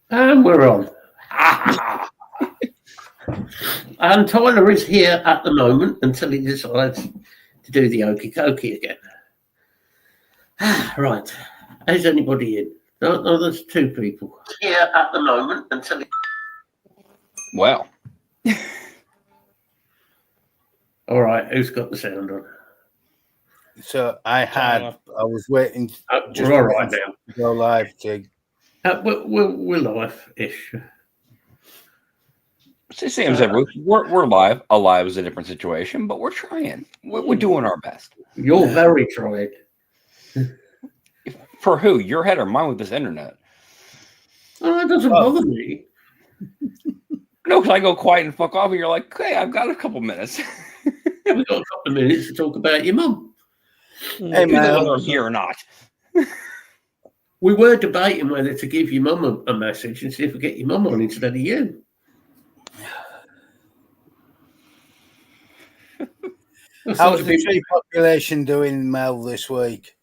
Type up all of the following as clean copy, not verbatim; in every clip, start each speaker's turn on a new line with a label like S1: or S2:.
S1: And we're on. And Tyler is here at the moment until he decides to do the okey dokey again. Right. Is anybody in? No, there's two people here at the moment until he...
S2: Well.
S1: All right, who's got the sound on?
S3: So I was waiting.
S1: We're all right now.
S3: To go live, Tig.
S1: We're live-ish.
S2: Sam said we're live. Alive is a different situation, but we're trying. We're doing our best.
S1: You're very trying.
S2: For who? Your head or mine with this internet?
S1: Oh, it doesn't bother me.
S2: No, because I go quiet and fuck off, and you're like, "Hey, I've got a couple minutes."
S1: Yeah, we've got a couple of minutes to talk about your mum.
S3: Hey, man,
S2: whether I'm here or not.
S1: We were debating whether to give your mum a message and see if we get your mum on instead of you.
S3: How's the tree population doing, Mel, this week?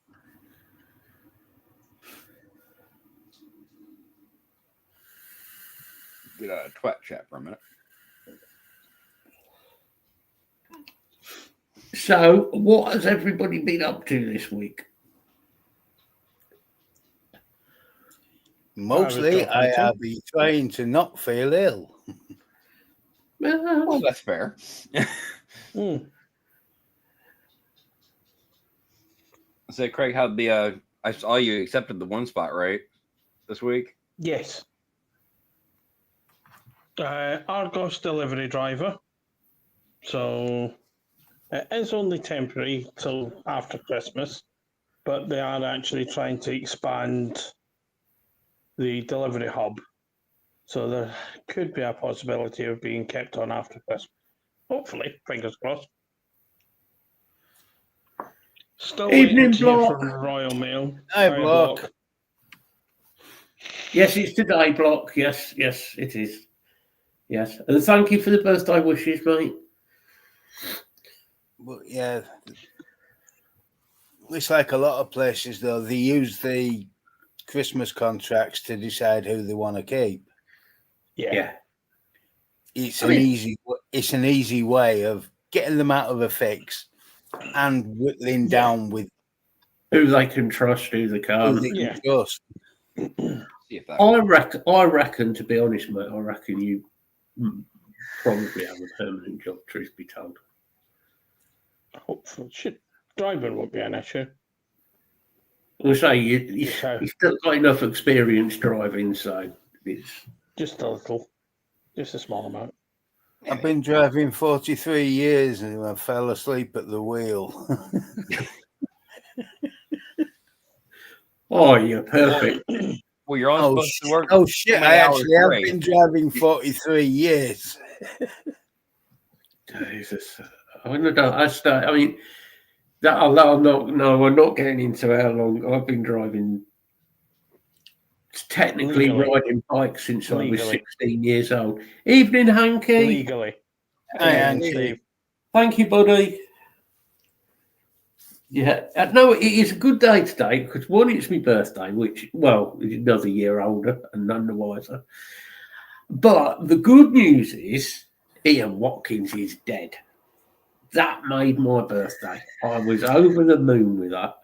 S2: Get a twat chat for a minute.
S1: So, what has everybody been up to this week?
S3: Mostly, I have been trying to not feel ill.
S2: Well, that's fair. So, Craig, how'd the I saw you accepted the one spot, right? This week?
S4: Yes. Argos delivery driver. So it's only temporary till after Christmas, but they are actually trying to expand the delivery hub. So there could be a possibility of being kept on after Christmas. Hopefully, fingers crossed. Still
S1: Evening,
S4: waiting to hear
S1: Block.
S4: from Royal Mail.
S3: Hi, Block.
S1: Yes, it's today, Block. Yes, it is. Yes. And thank you for the birthday wishes, mate.
S3: But yeah, it's like a lot of places, though. They use the Christmas contracts to decide who they want to keep.
S1: Yeah.
S3: It's an easy way of getting them out of a fix and whittling down with
S1: who they can trust, who they can't.
S3: Who they can trust.
S1: I reckon, to be honest, mate, I reckon you probably have a permanent job, truth be told.
S4: Hopefully, driving won't be an issue.
S1: We'll say you've still got enough experience driving, so it's
S4: just a little, just a small amount.
S3: I've been driving 43 years and I fell asleep at the wheel.
S1: Oh, you're perfect.
S2: Well, you're only supposed to work.
S3: Oh, shit. I actually have been driving 43 years.
S1: Jesus. I mean, that although we're not getting into how long I've been driving. Technically riding bikes since I was 16 years old. Evening, Hanky.
S4: Legally.
S3: Hi, Hanky.
S1: Thank you, buddy. Yeah. No, it is a good day today because, one, it's my birthday, which, well, is another year older and none the wiser. But the good news is Ian Watkins is dead. That made my birthday. I was over the moon with that.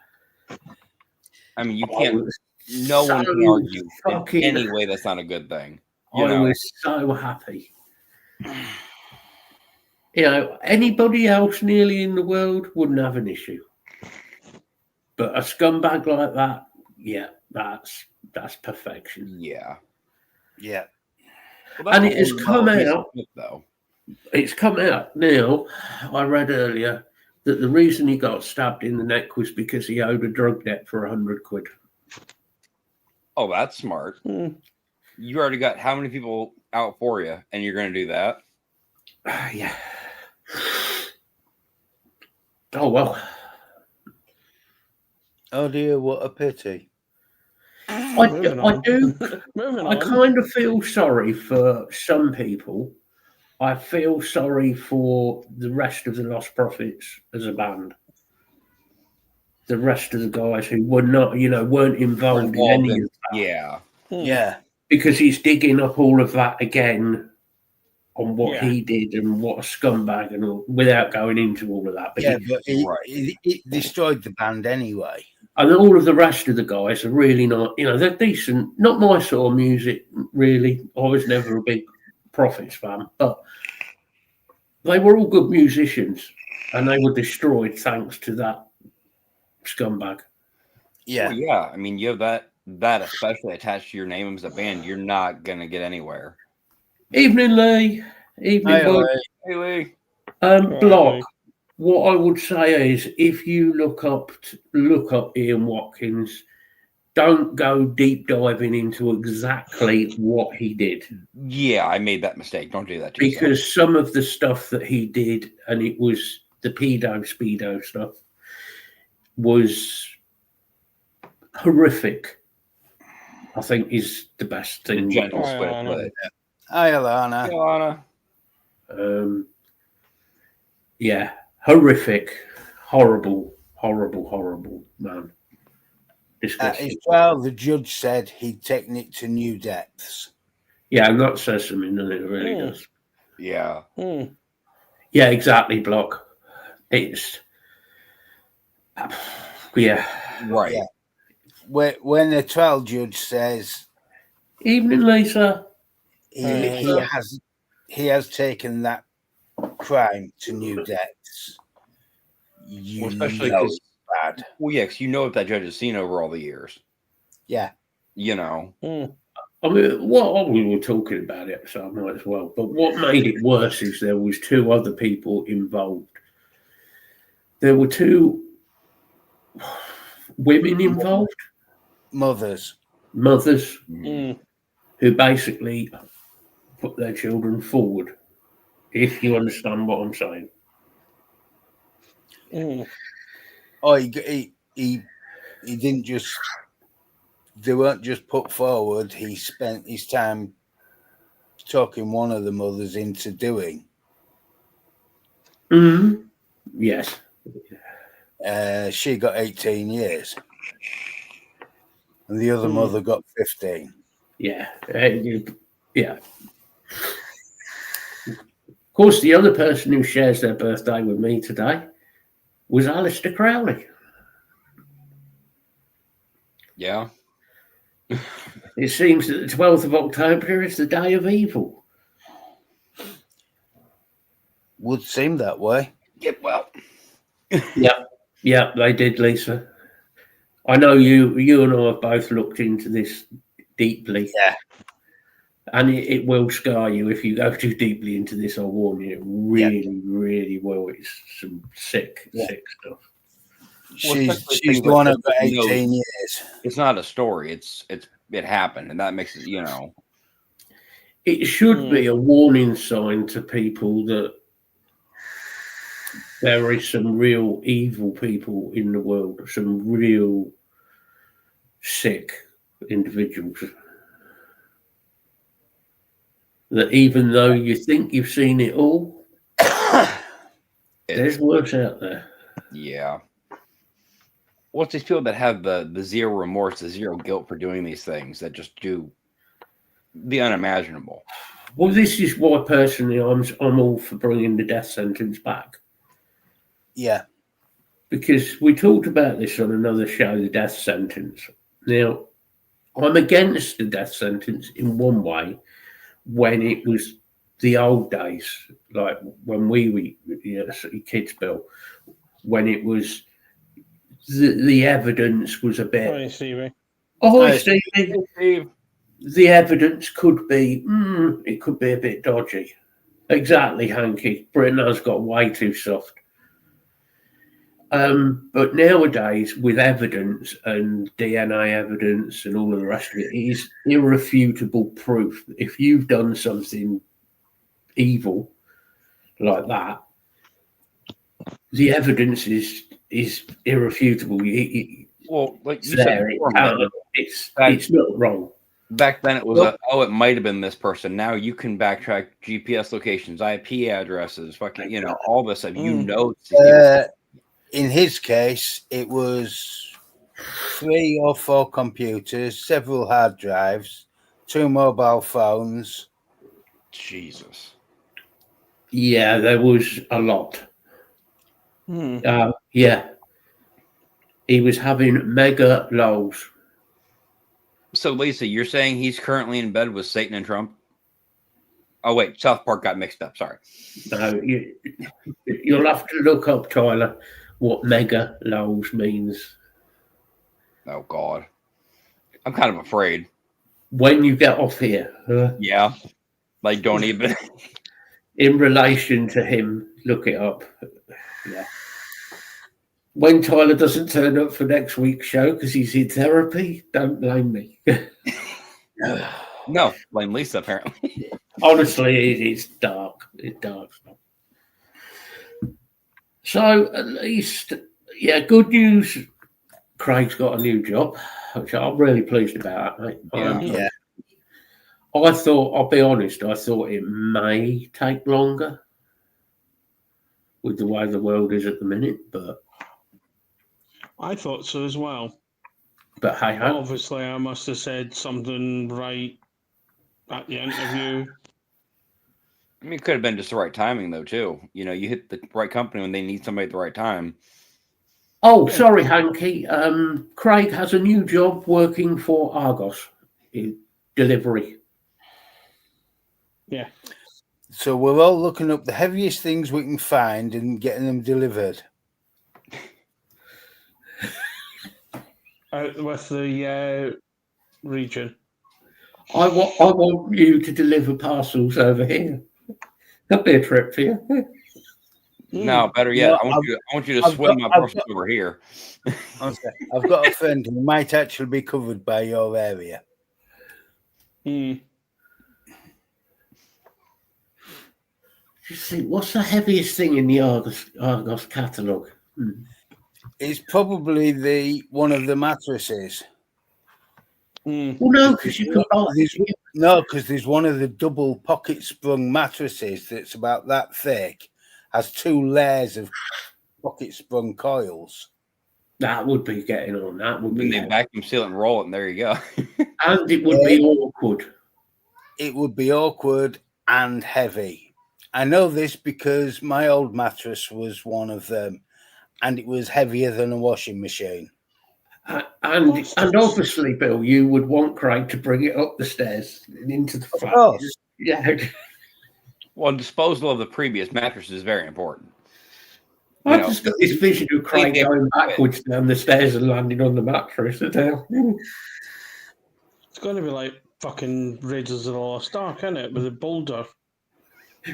S2: I mean, you can't... No one can argue in any way that's not a good thing.
S1: I was so happy. You know, anybody else nearly in the world wouldn't have an issue. But a scumbag like that, yeah, that's perfection.
S2: Yeah.
S3: Yeah.
S2: Well,
S1: and it has come out,
S2: though.
S1: It's come out now, I read earlier, that the reason he got stabbed in the neck was because he owed a drug debt for 100 quid.
S2: Oh, that's smart. You already got how many people out for you, and you're going to do that?
S1: Yeah. Oh, well.
S3: Oh, dear, what a pity.
S1: I do. I kind of feel sorry for some people. I feel sorry for the rest of the Lost Prophets as a band. The rest of the guys who were not, weren't involved in any of that.
S2: Yeah.
S3: Yeah.
S1: because he's digging up all of that again on what
S4: Yeah.
S1: he did and what a scumbag and all, without going into all of that. But
S3: Yeah, but
S2: Right.
S3: it destroyed the band anyway.
S1: and all of the rest of the guys are really not, they're decent. Not my sort of music, really. I was never a big Prophets fan, but they were all good musicians, and they were destroyed thanks to that scumbag.
S3: Yeah.
S2: Well, yeah. I mean, you have that especially attached to your name as a band, you're not gonna get anywhere.
S1: Evening, Lee. Evening,
S3: Hey,
S1: boy.
S2: Hey, Lee.
S1: Block. What I would say is, if you look up Ian Watkins, don't go deep diving into exactly what he did,
S2: Yeah, I made that mistake. Don't do that to yourself.
S1: because some of the stuff that he did, and it was the speedo stuff, was horrific. I think is the best
S2: The
S1: thing.
S2: gentle
S4: Hi,
S2: split.
S4: Alana.
S2: But
S3: Hi, Alana.
S2: Alana.
S1: Yeah, horrific, horrible, man.
S3: At
S1: Disgusting.
S3: his trial, the judge said he'd taken it to new depths.
S1: Yeah, and that says something, doesn't it? It really does.
S2: Yeah.
S1: Yeah, exactly, Block. It's yeah.
S2: Right.
S3: Yeah. When the trial judge says
S1: Evening, Lisa.
S3: he has taken that crime to new depths, you
S2: Well, especially
S3: know
S2: 'cause-
S3: it's bad.
S2: Well, yeah, 'cause you know what that judge has seen over all the years.
S3: Yeah.
S2: You know.
S1: I mean, we were talking about it, so I might as well. But what made it worse is there was two other people involved. There were two women involved,
S3: Mothers.
S1: mothers,
S4: Mm.
S1: who basically put their children forward. If you understand what I'm saying.
S3: Oh, he didn't just. They weren't just put forward. He spent his time talking one of the mothers into doing.
S1: Mm-hmm. Yes.
S3: She got 18 years, and the other mother got 15.
S1: Yeah. Yeah. Of course, the other person who shares their birthday with me today was Alistair Crowley.
S2: Yeah.
S1: It seems that the 12th of October is the day of evil.
S3: Would seem that way.
S2: Yeah, well.
S1: Yeah, they did, Lisa. I know you and I have both looked into this deeply.
S3: Yeah.
S1: And it will scar you if you go too deeply into this. I warn you, it really, really will. It's some sick stuff.
S3: She's the one who got 18 years.
S2: It's not a story. It happened, and that makes it,
S1: It should be a warning sign to people that there is some real evil people in the world, some real sick individuals. That even though you think you've seen it all, there's worse out there.
S2: Yeah. What's these people that have the zero remorse, the zero guilt for doing these things that just do the unimaginable?
S1: Well, this is why personally I'm all for bringing the death sentence back.
S3: Yeah.
S1: Because we talked about this on another show, the death sentence. Now, I'm against the death sentence in one way when it was the old days, like when we were kids, Bill, when it was the evidence was a bit.
S4: Hi, Stevie.
S1: Oh,
S3: Hi,
S1: Stevie.
S2: Steve.
S1: The evidence could be, it could be a bit dodgy. Exactly, Hanky. Britain has got way too soft. But nowadays, with evidence and DNA evidence and all of the rest of it, it is irrefutable proof. If you've done something evil like that, the evidence is irrefutable.
S2: Well, like you
S1: It's
S2: said
S1: there.
S2: before,
S1: It's not wrong.
S2: back then it was it might have been this person. Now you can backtrack GPS locations, IP addresses, fucking, all this stuff.
S3: In his case, it was 3 or 4 computers, several hard drives, 2 mobile phones.
S2: Jesus.
S1: Yeah, there was a lot. Yeah. He was having mega lows.
S2: So, Lisa, you're saying he's currently in bed with Satan and Trump? Oh, wait. South Park got mixed up. Sorry.
S1: No, you'll have to look up, Tyler, what mega lows means.
S2: Oh, God. I'm kind of afraid.
S1: When you get off here,
S2: Yeah. Like, don't even.
S1: in relation to him, look it up. Yeah. When Tyler doesn't turn up for next week's show because he's in therapy, don't blame me.
S2: No, blame Lisa, apparently.
S1: Honestly, it's dark. It's dark stuff. So at least, yeah, good news. Craig's got a new job, which I'm really pleased about, mate.
S2: Yeah.
S1: I thought, I'll be honest, I thought it may take longer with the way the world is at the minute, but
S4: I thought so as well.
S1: hey
S4: But
S1: ho.
S4: obviously, I must have said something right at the interview.
S2: I mean, it could have been just the right timing, though, too. You know, you hit the right company when they need somebody at the right time.
S1: Oh, sorry, Hanky. Craig has a new job working for Argos in delivery.
S4: Yeah.
S3: So we're all looking up the heaviest things we can find and getting them delivered.
S4: With the region.
S1: I want you to deliver parcels over here. That'd be a trip for you.
S2: No, better yet,
S3: No,
S2: I want you to
S3: I've
S2: swim
S3: got-
S2: my
S3: I've
S2: parcels over here.
S3: Okay. I've got a friend who might actually be covered by your area.
S1: You see, what's the heaviest thing in the Argos catalogue?
S3: It's probably one of the mattresses.
S1: Well, no, because you can buy.
S3: No, because there's one of the double pocket sprung mattresses that's about that thick, has 2 layers of pocket sprung coils.
S1: That would be getting on. That would
S2: Then
S1: be,
S2: they vacuum seal it and roll it, and there you go.
S1: and it would be awkward.
S3: It would be awkward and heavy. I know this because my old mattress was one of them, and it was heavier than a washing machine.
S1: And obviously, Bill, you would want Craig to bring it up the stairs and into the flat.
S3: course.
S1: Yeah.
S2: Well, disposal of the previous mattress is very important.
S1: I just got this vision of Craig going backwards down the stairs and landing on the mattress.
S4: It's going to be like fucking Raiders of the Lost Ark, isn't it? With a boulder.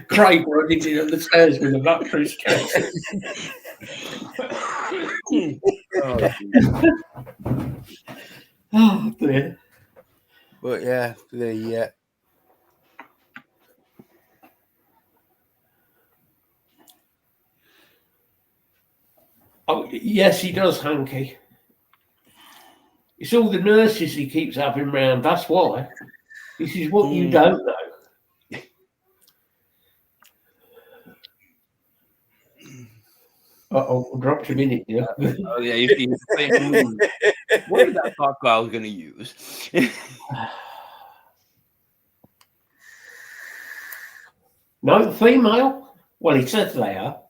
S1: Craig running down the stairs with a mattress case. Oh dear.
S3: But yeah, the
S1: Oh yes, he does, Hanky. It's all the nurses he keeps having round. That's why. This is what you don't know. Uh-oh, dropped him in it, yeah.
S2: Oh, yeah, you see, what is that thought I was going to use?
S1: No, female? Well, he says they are.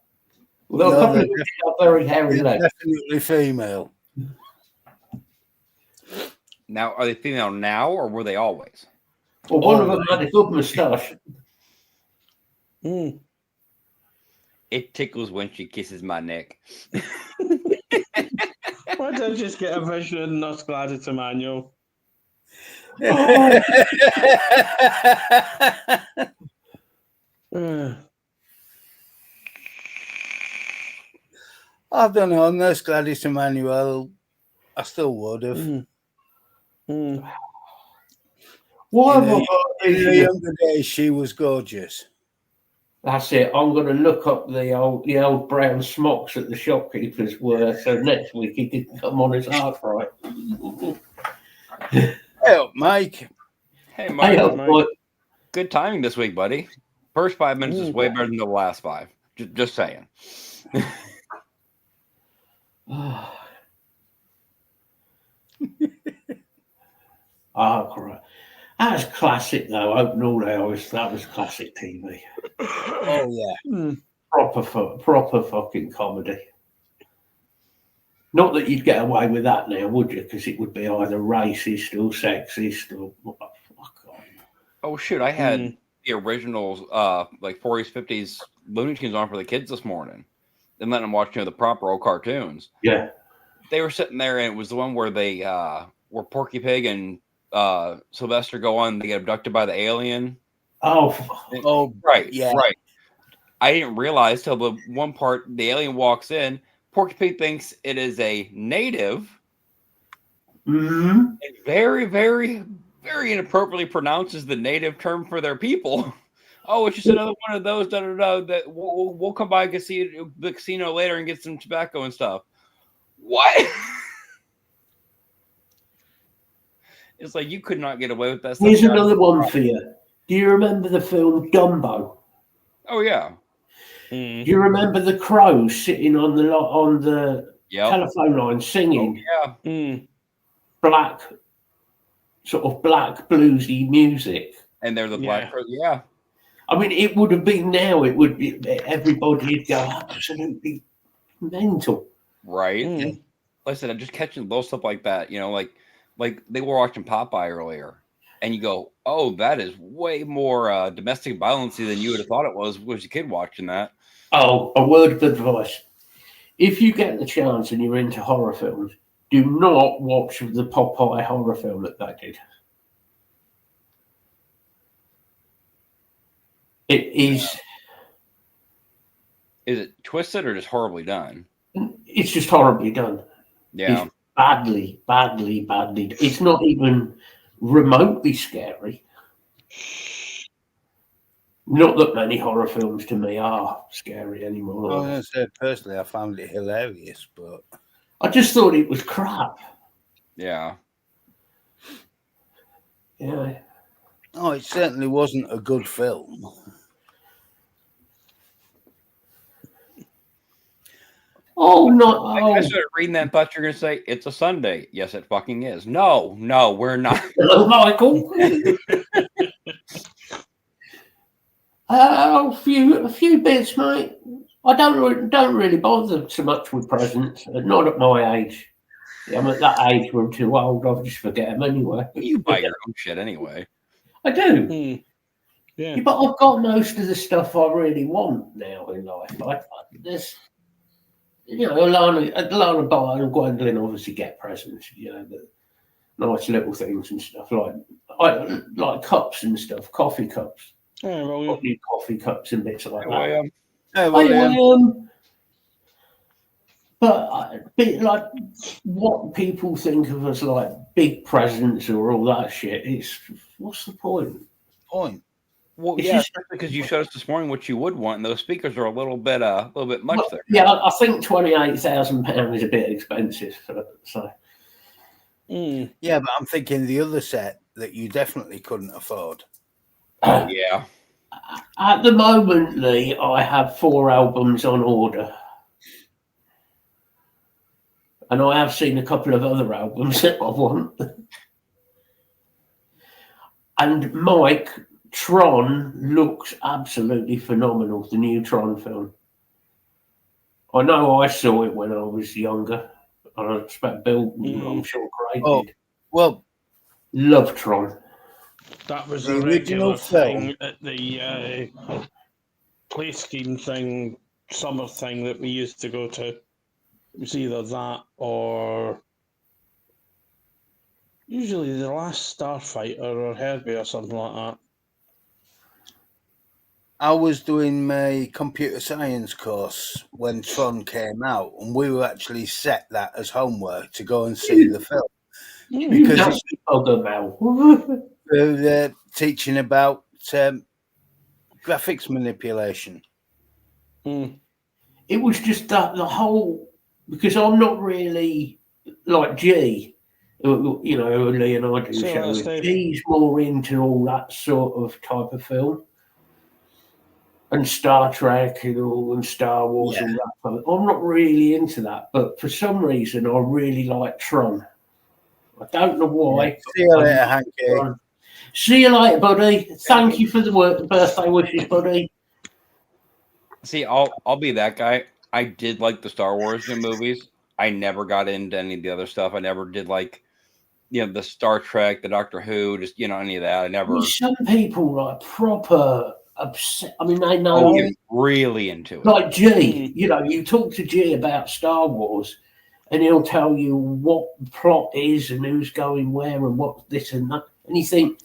S1: Although
S3: No,
S1: a couple
S3: they're
S1: of them have very hairy legs.
S3: definitely female.
S2: Now, are they female now, or were they always?
S1: Well, one of them had a good moustache.
S2: It tickles when she kisses my neck.
S4: Why don't you just get a vision of Nos Gladys Emmanuel?
S3: I don't know. Nurse Gladys Emmanuel, I still would have.
S1: Why
S3: In
S1: have I
S3: her
S1: got these?
S3: younger days, she was gorgeous.
S1: That's it. I'm going to look up the old brown smocks that the shopkeepers were. So next week he didn't come on his heart right.
S3: Hey up, Mike.
S2: Hey, Mike.
S1: Hey, up, boy.
S2: Good timing this week, buddy. First 5 minutes is way better than the last 5. Just saying.
S1: Oh, correct. That was classic, though. Open All Hours. That was classic TV.
S3: Oh yeah.
S4: Mm.
S1: Proper fucking comedy. Not that you'd get away with that now, would you? Because it would be either racist or sexist or fuck.
S2: Oh shoot! I had
S4: Mm.
S2: the originals, like 40s, 50s Looney Tunes on for the kids this morning, and letting them watch the proper old cartoons.
S1: Yeah.
S2: They were sitting there, and it was the one where they where Porky Pig and Sylvester go on. They get abducted by the alien.
S1: Oh,
S3: Oh
S2: Right.
S3: yeah.
S2: Right. I didn't realize till the one part the alien walks in. Porky Pig thinks it is a native.
S1: mm-hmm.
S2: And very, very, very inappropriately pronounces the native term for their people. Oh, it's just another one of those. That we'll come by and see the casino later and get some tobacco and stuff. What? It's like you could not get away with that stuff.
S1: Here's another one for you. Do you remember the film Dumbo?
S2: Oh yeah.
S4: Mm.
S1: Do you remember the crows sitting on the
S2: Yep.
S1: telephone line
S2: Oh
S1: singing
S2: yeah.
S4: Mm.
S1: black bluesy music?
S2: And they're the
S4: Yeah.
S2: black crows. Yeah.
S1: I mean, it would have been now. It would be everybody'd go absolutely mental.
S2: Right.
S4: Mm.
S2: And listen, I'm just catching little stuff like that. Like they were watching Popeye earlier, and you go, "Oh, that is way more domestic violence than you would have thought it was a kid watching that."
S1: Oh, a word of advice: if you get the chance and you're into horror films, do not watch the Popeye horror film that they did. It is.
S2: Is it twisted or just horribly done?
S1: It's just horribly done.
S2: Yeah.
S1: It's badly. It's not even remotely scary. Not that many horror films to me are scary
S3: I
S1: anymore.
S3: was gonna say personally, I found it hilarious, but
S1: I just thought it was crap.
S2: Yeah.
S1: Yeah.
S3: oh, it certainly wasn't a good film.
S1: Oh no!
S2: I
S1: Oh,
S2: started reading that, thought you're gonna say it's a Sunday. Yes, it fucking is. No, we're not.
S1: hello, Michael. A few bits, mate. I don't really bother so much with presents. Not at my age. I'm at that age where I'm too old. I'll just forget them anyway.
S2: You buy your own shit anyway.
S1: I do.
S4: Mm. Yeah.
S1: Yeah, but I've got most of the stuff I really want now in life. There's, Alana buy and Gwendolyn obviously get presents. The nice little things and stuff like cups and stuff, coffee cups,
S4: Yeah, well,
S1: coffee cups and bits like
S2: Oh,
S1: that.
S2: yeah.
S1: But like what people think of as like big presents or all that shit, it's what's the point?
S3: Point.
S2: Well,
S1: It's
S2: yeah,
S1: just-
S2: especially because you showed us this morning what you would want, and those speakers are a little bit much
S1: Well,
S2: there.
S1: yeah, I think £28,000 is a bit expensive. So
S4: mm.
S3: Yeah, but I'm thinking the other set that you definitely couldn't afford.
S2: Oh, yeah.
S1: at the moment, Lee, I have 4 albums on order. And I have seen a couple of other albums that I want. And Mike, Tron looks absolutely phenomenal, the new Tron film. I know I saw it when I was younger. And I expect Bill, I'm sure Craig did.
S3: Well,
S1: Love Tron.
S4: That was
S3: The
S4: a
S3: original
S4: regular thing at the play scheme thing, summer thing that we used to go to. It was either that or usually The Last Starfighter or Herbie or something like that.
S3: I was doing my computer science course when Tron came out, and we were actually set that as homework to go and see the film. Because
S1: That's the other Mel.
S3: They're teaching about graphics manipulation.
S4: Mm.
S1: It was just that the whole, because I'm not really like G, Lee and I do
S4: So,
S1: show.
S4: Steve.
S1: G's more into all that sort of type of film. And Star Trek and Star Wars
S3: Yeah.
S1: and that. I'm not really into that, but for some reason I really like Tron. I don't know why.
S3: See you
S1: but I
S3: later,
S1: like
S3: Hanky.
S1: Tron. See you later, buddy. Thank you for the birthday wishes, buddy.
S2: See, I'll be that guy. I did like the Star Wars movies. I never got into any of the other stuff. I never did like, the Star Trek, the Doctor Who, just any of that. I never.
S1: Some people like proper upset. I mean, they know.
S2: Get really into it.
S1: Like G, you talk to G about Star Wars, and he'll tell you what the plot is and who's going where and what this and that, and you think,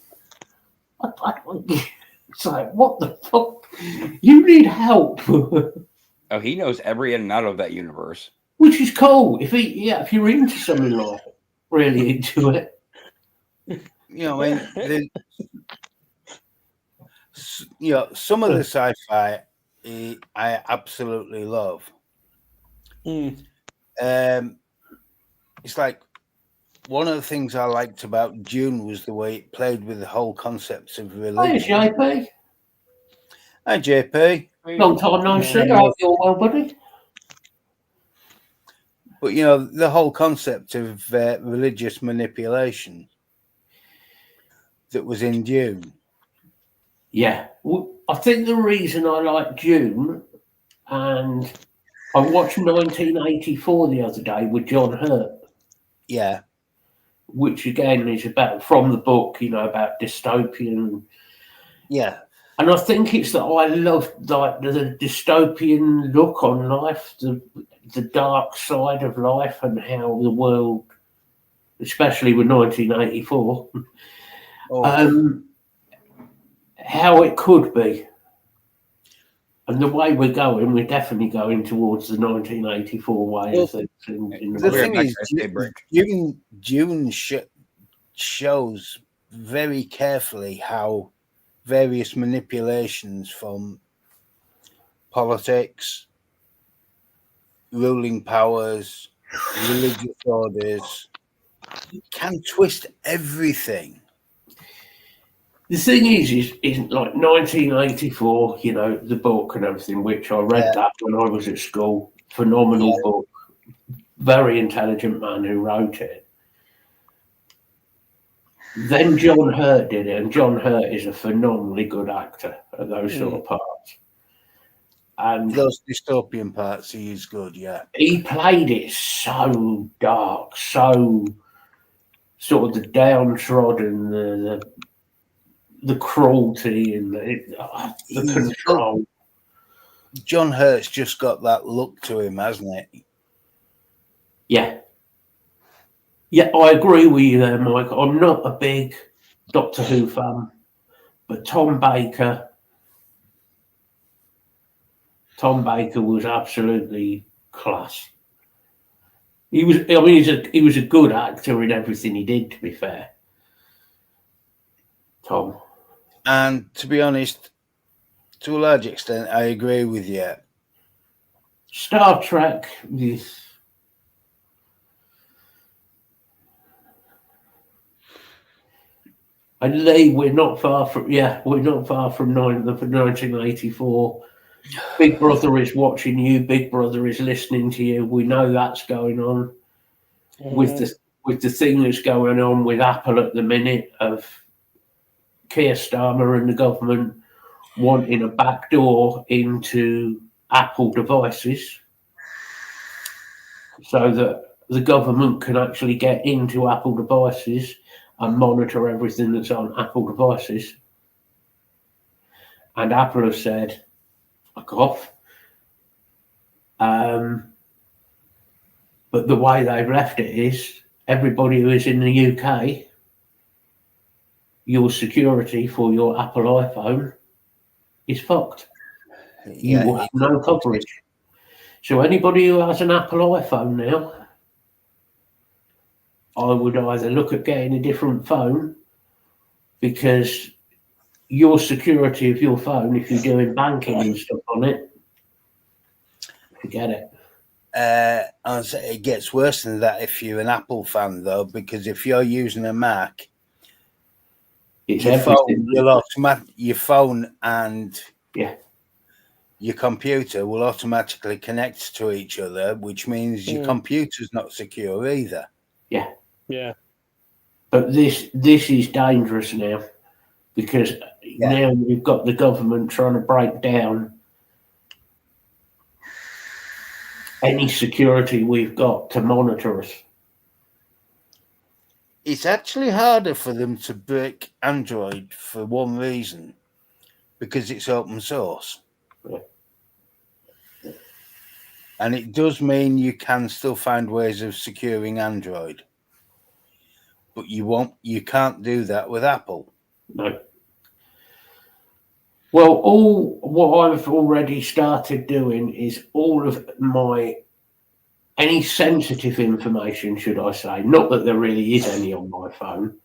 S1: it's like, what the fuck? You need help.
S2: Oh, he knows every in and out of that universe.
S1: Which is cool. If you're into something like really into it.
S3: Some of the sci-fi I absolutely love. It's like one of the things I liked about Dune was the way it played with the whole concepts of religion.
S1: Hi, JP.
S3: Hi, JP.
S1: Long time no see. I hope you're well, buddy.
S3: But the whole concept of religious manipulation that was in Dune.
S1: Yeah, I think the reason I like Dune, and I watched 1984 the other day with John Hurt.
S3: Yeah.
S1: Which again is about, from the book, about dystopian.
S3: Yeah.
S1: And I think it's that I love like the dystopian look on life, the dark side of life, and how the world, especially with 1984, how it could be. And the way we're definitely going towards the 1984 way of things.
S3: The thing is, Dune shows very carefully how various manipulations from politics, ruling powers, religious orders can twist everything.
S1: The thing is like 1984, the book and everything, which I read that when I was at school. Phenomenal book. Very intelligent man who wrote it. Then John Hurt did it, and John Hurt is a phenomenally good actor at those sort of parts. And
S3: those dystopian parts, he is good, yeah.
S1: He played it so dark, so sort of the downtrodden, the cruelty and the control.
S3: John Hurt's just got that look to him, hasn't it?
S1: Yeah. Yeah, I agree with you there, Mike. I'm not a big Doctor Who fan, but Tom Baker was absolutely class. He was a good actor in everything he did, to be fair. Tom.
S3: And to be honest, to a large extent, I agree with you.
S1: Star Trek, and Lee, we're not far from 1984. Big Brother is watching you. Big Brother is listening to you. We know that's going on with the thing that's going on with Apple at the minute of Keir Starmer and the government wanting a backdoor into Apple devices so that the government can actually get into Apple devices and monitor everything that's on Apple devices. And Apple has said, fuck off. But the way they've left it is everybody who is in the UK, your security for your Apple iPhone is fucked. You will have no coverage. So anybody who has an Apple iPhone now, I would either look at getting a different phone, because your security of your phone, if you're doing banking and stuff on it, forget it.
S3: It gets worse than that if you're an Apple fan, though, because if you're using a Mac, your phone and your computer will automatically connect to each other, which means your computer's not secure either.
S1: Yeah. But this is dangerous now. because now we've got the government trying to break down any security we've got to monitor us.
S3: It's actually harder for them to break Android for one reason, because it's open source.
S1: Yeah.
S3: And it does mean you can still find ways of securing Android. But you can't do that with Apple.
S1: No. Well, all what I've already started doing is all of any sensitive information, should I say, not that there really is any on my phone,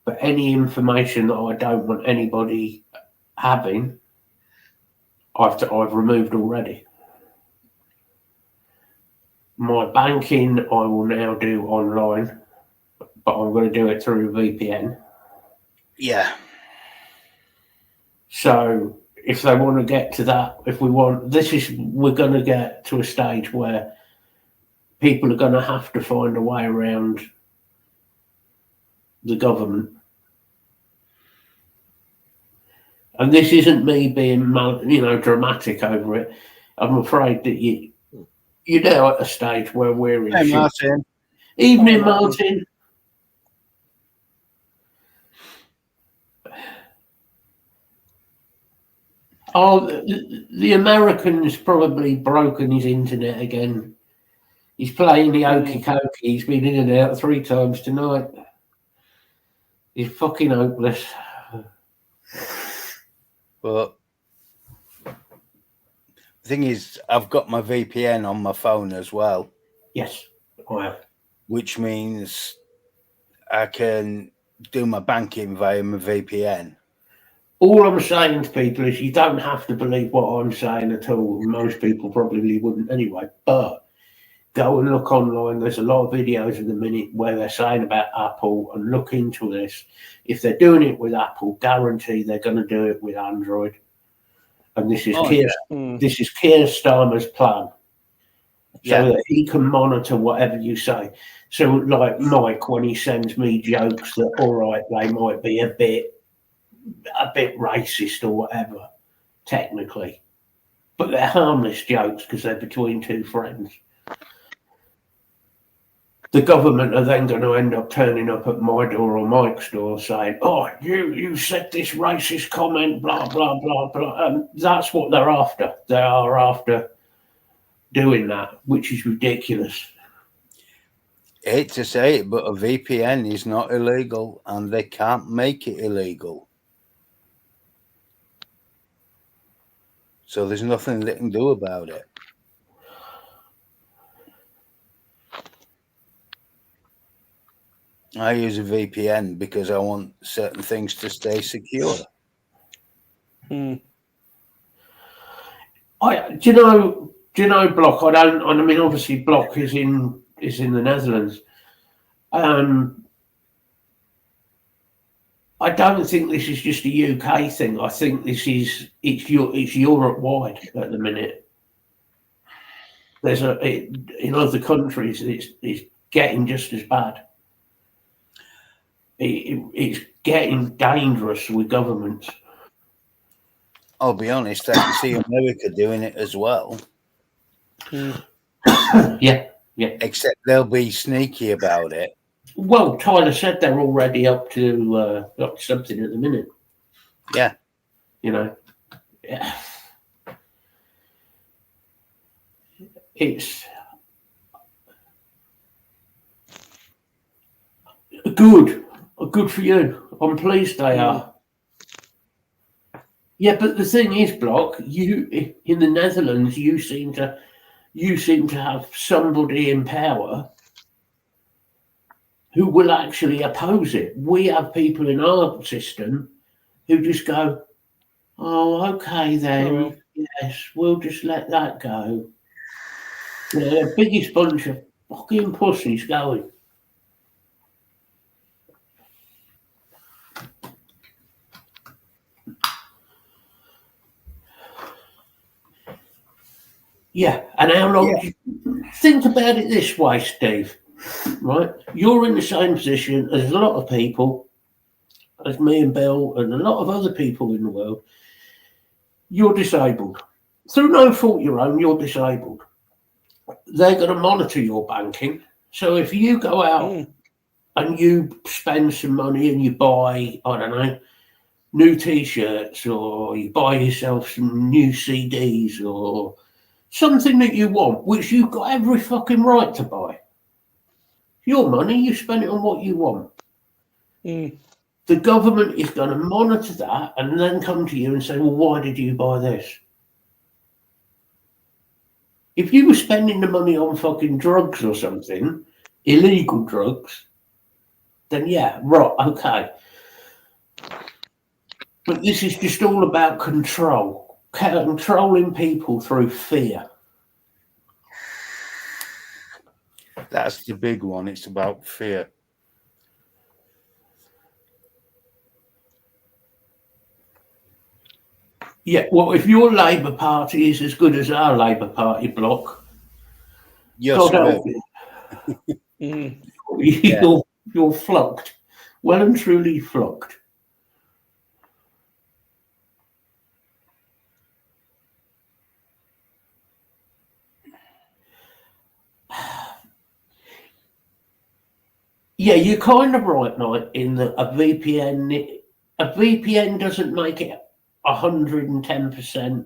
S1: but any information that I don't want anybody having, I've removed already. My banking I will now do online, but I'm going to do it through VPN.
S3: Yeah.
S1: So if they want to get to that, we're going to get to a stage where people are going to have to find a way around the government. And this isn't me being, dramatic over it. I'm afraid that you're now at a stage where we're in.
S3: Hey, Martin.
S1: Evening, Martin. Oh, the American's probably broken his internet again. He's playing the okie dokie. He's been in and out 3 times tonight. He's fucking hopeless.
S3: But the thing is, I've got my VPN on my phone as well.
S1: Yes, I have.
S3: Which means I can do my banking via my VPN.
S1: All I'm saying to people is you don't have to believe what I'm saying at all. Most people probably wouldn't anyway. But go and look online. There's a lot of videos at the minute where they're saying about Apple, and look into this. If they're doing it with Apple, guarantee they're going to do it with Android. And this is this is Keir Starmer's plan, so that he can monitor whatever you say. So, like Mike, when he sends me jokes that, all right, they might be a bit racist or whatever, technically, but they're harmless jokes because they're between 2 friends. The government are then going to end up turning up at my door or Mike's door saying, "Oh, you said this racist comment, blah blah blah blah," and that's what they're after. They are after doing that, which is ridiculous.
S3: I hate to say it, but a VPN is not illegal, and they can't make it illegal. So there's nothing they can do about it. I use a VPN because I want certain things to stay secure.
S1: Do you know Block? I mean, obviously Block is in the Netherlands. I don't think this is just a UK thing. I think it's Europe wide at the minute. In other countries it's getting just as bad. It's getting dangerous with governments.
S3: I'll be honest, I can see America doing it as well.
S1: Yeah.
S3: Except they'll be sneaky about it.
S1: Well, Tyler said they're already up to something at the minute.
S3: Yeah.
S1: Yeah. It's good for you. I'm pleased they are. Yeah, but the thing is, Block, you in the Netherlands, you seem to have somebody in power who will actually oppose it. We have people in our system who just go, "Oh, okay then, yes, we'll just let that go." The biggest bunch of fucking pussies going. Yeah, and how long? Yeah. Think about it this way, Steve. Right, you're in the same position as a lot of people as me and Bill and a lot of other people in the world, you're disabled. Through no fault of your own, you're disabled. They're going to monitor your banking. So if you go out and you spend some money and you buy, I don't know, new T-shirts, or you buy yourself some new CDs or something that you want, which you've got every fucking right to buy. Your money, you spend it on what you want. The government is going to monitor that and then come to you and say, well, why did you buy this? If you were spending the money on fucking drugs or something, illegal drugs, then yeah, right, okay. But this is just all about control, controlling people through fear.
S3: That's the big one. It's about fear.
S1: Yeah, well, if your Labour Party is as good as our Labour Party bloc,
S3: Yes,
S1: God help you. You're flocked. Well and truly flocked. Yeah, you're kind of right, Knight, in that a VPN doesn't make it 110%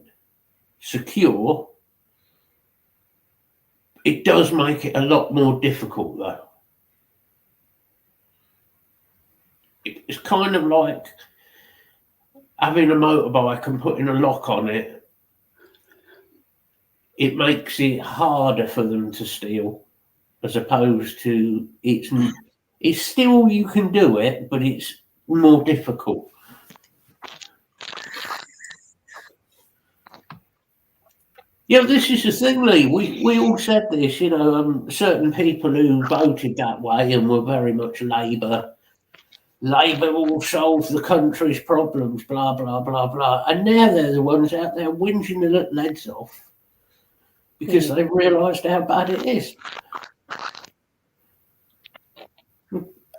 S1: secure. It does make it a lot more difficult, though. It's kind of like having a motorbike and putting a lock on it. It makes it harder for them to steal, as opposed to it's still, you can do it, but it's more difficult. Yeah, this is the thing, Lee. We all said this, certain people who voted that way and were very much Labour will solve the country's problems, blah, blah, blah, blah. And now they're the ones out there whinging their little heads off because they've realised how bad it is.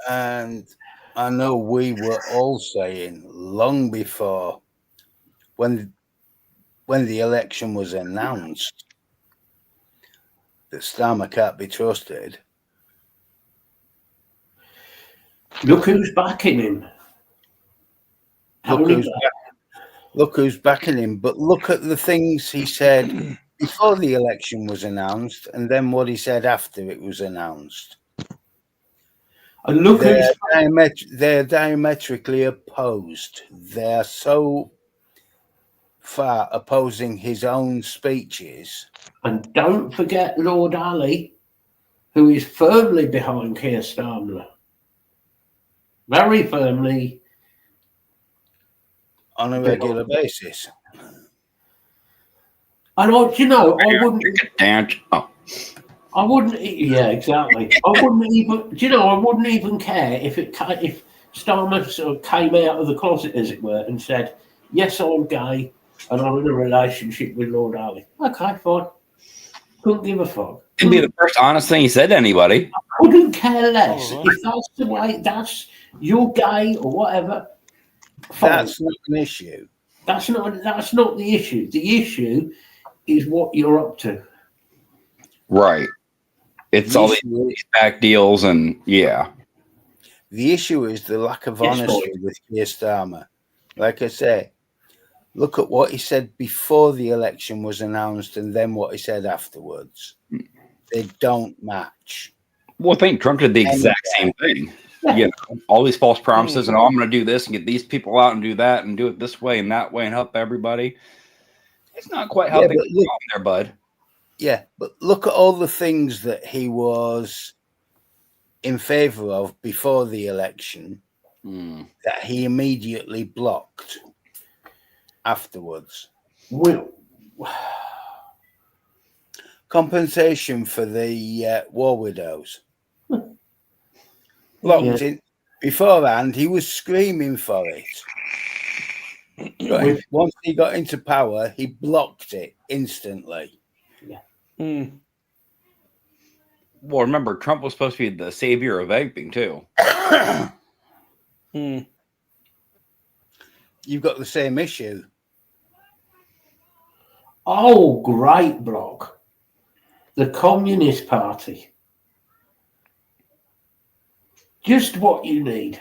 S3: And I know we were all saying long before when the election was announced that Starmer can't be trusted.
S1: Look who's backing him.
S3: Look who's backing him. But look at the things he said before the election was announced and then what he said after it was announced.
S1: And look
S3: they're diametrically opposed. They're so far opposing his own speeches.
S1: And don't forget Lord Ali, who is firmly behind Keir Starmer. Very firmly.
S3: On a regular basis.
S1: And I wouldn't. I wouldn't. Yeah, exactly. I wouldn't even care if Starmer sort of came out of the closet, as it were, and said, "Yes, I'm gay and I'm in a relationship with Lord Ali." Okay, fine. Couldn't give a fuck.
S2: It'd be the first honest thing he said to anybody.
S1: I couldn't care less. If that's the way, you're gay or whatever. Fine.
S3: That's not an issue.
S1: That's not the issue. The issue is what you're up to.
S2: Right. It's all these back deals and yeah.
S3: The issue is the lack of honesty with Keir Starmer. Like I say, look at what he said before the election was announced and then what he said afterwards. They don't match.
S2: Well, I think Trump did the exact same thing. You know, all these false promises and I'm going to do this and get these people out and do that and do it this way and that way and help everybody. It's not quite how things are going there, bud.
S3: Yeah, but look at all the things that he was in favor of before the election that he immediately blocked afterwards.
S1: Well,
S3: compensation for the war widows. Blocked it. Beforehand, he was screaming for it. Right. Once he got into power, he blocked it instantly.
S1: Yeah.
S2: Well, remember, Trump was supposed to be the savior of vaping, too.
S3: you've got the same issue.
S1: Oh, great block. The Communist Party. Just what you need.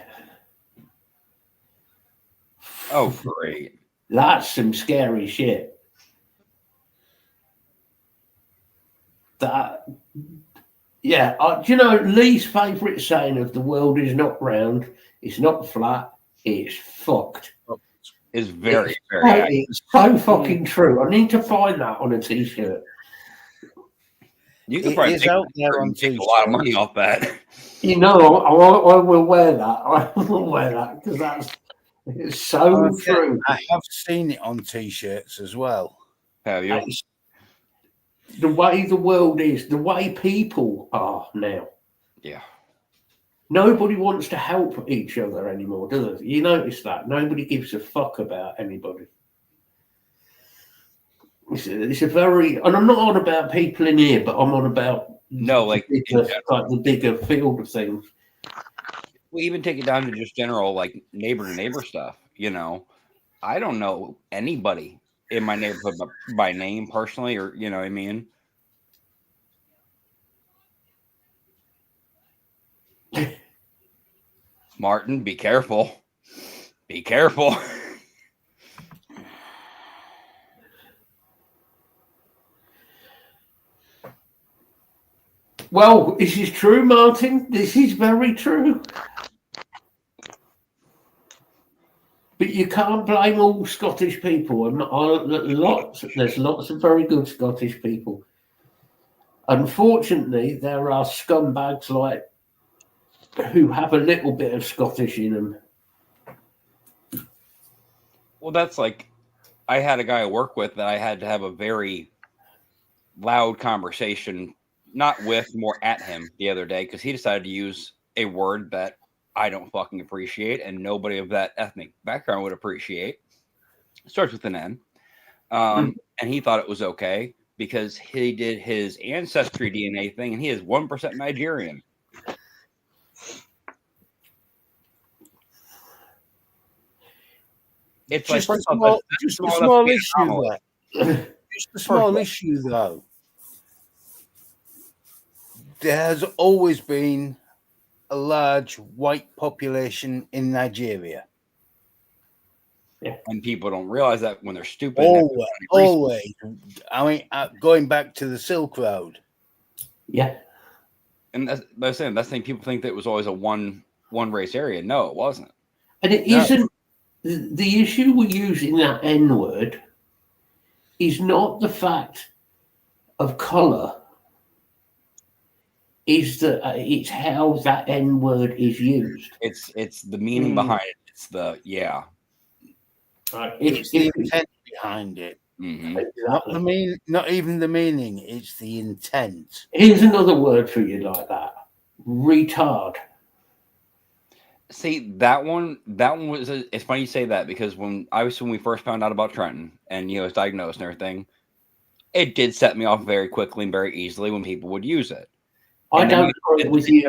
S2: Oh, great.
S1: That's some scary shit. That, yeah. Do you know Lee's favourite saying of the world is not round, it's not flat, it's fucked.
S2: Is very,
S1: It's
S2: very accurate.
S1: it's so fucking true. I need to find that on a t-shirt.
S2: You can
S3: It
S2: probably
S3: is
S2: make,
S3: out there on
S2: make a lot of
S3: t-shirts.
S2: money off that.
S1: You know, I will wear that. I will wear that because it's so true.
S3: I have seen it on t-shirts as well.
S2: Have you?
S1: It's the way the world is, the way people are now.
S2: Yeah.
S1: Nobody wants to help each other anymore, does it? You notice that? Nobody gives a fuck about anybody. It's a very, and I'm not on about people in here, but I'm on about the bigger field of things.
S2: We even take it down to just general, like neighbor to neighbor stuff. You know, I don't know anybody in my neighborhood by name personally, or you know what I mean. Martin, be careful. Be careful.
S1: Well, this is true, Martin. This is very true. But you can't blame all Scottish people. There's lots of very good Scottish people. Unfortunately, there are scumbags like who have a little bit of Scottish in them.
S2: Well, that's like, I had a guy I work with that I had to have a very loud conversation, not with, more at him the other day, because he decided to use a word that I don't fucking appreciate and nobody of that ethnic background would appreciate. It starts with an N. And he thought it was okay because he did his ancestry DNA thing and he is 1% Nigerian. It's
S3: Just
S2: like,
S3: a small issue there. Just a small issue though. There has always been a large white population in Nigeria.
S1: Yeah.
S2: And people don't realize that when they're stupid.
S3: Always. I mean, going back to the Silk Road.
S1: Yeah.
S2: And that's the thing. People think that it was always a one race area. No, it wasn't.
S1: And it isn't. The issue with using that N word is not the fact of colour. Is that it's how that N word is used.
S2: It's the meaning behind it. It's the
S3: It's the intent behind it.
S2: Mm-hmm.
S1: Exactly.
S3: Not even the meaning. It's the intent.
S1: Here's another word for you like that: retard.
S2: See, that one was. It's funny you say that because when we first found out about Trenton and was diagnosed and everything, it did set me off very quickly and very easily when people would use it.
S1: I don't agree with you.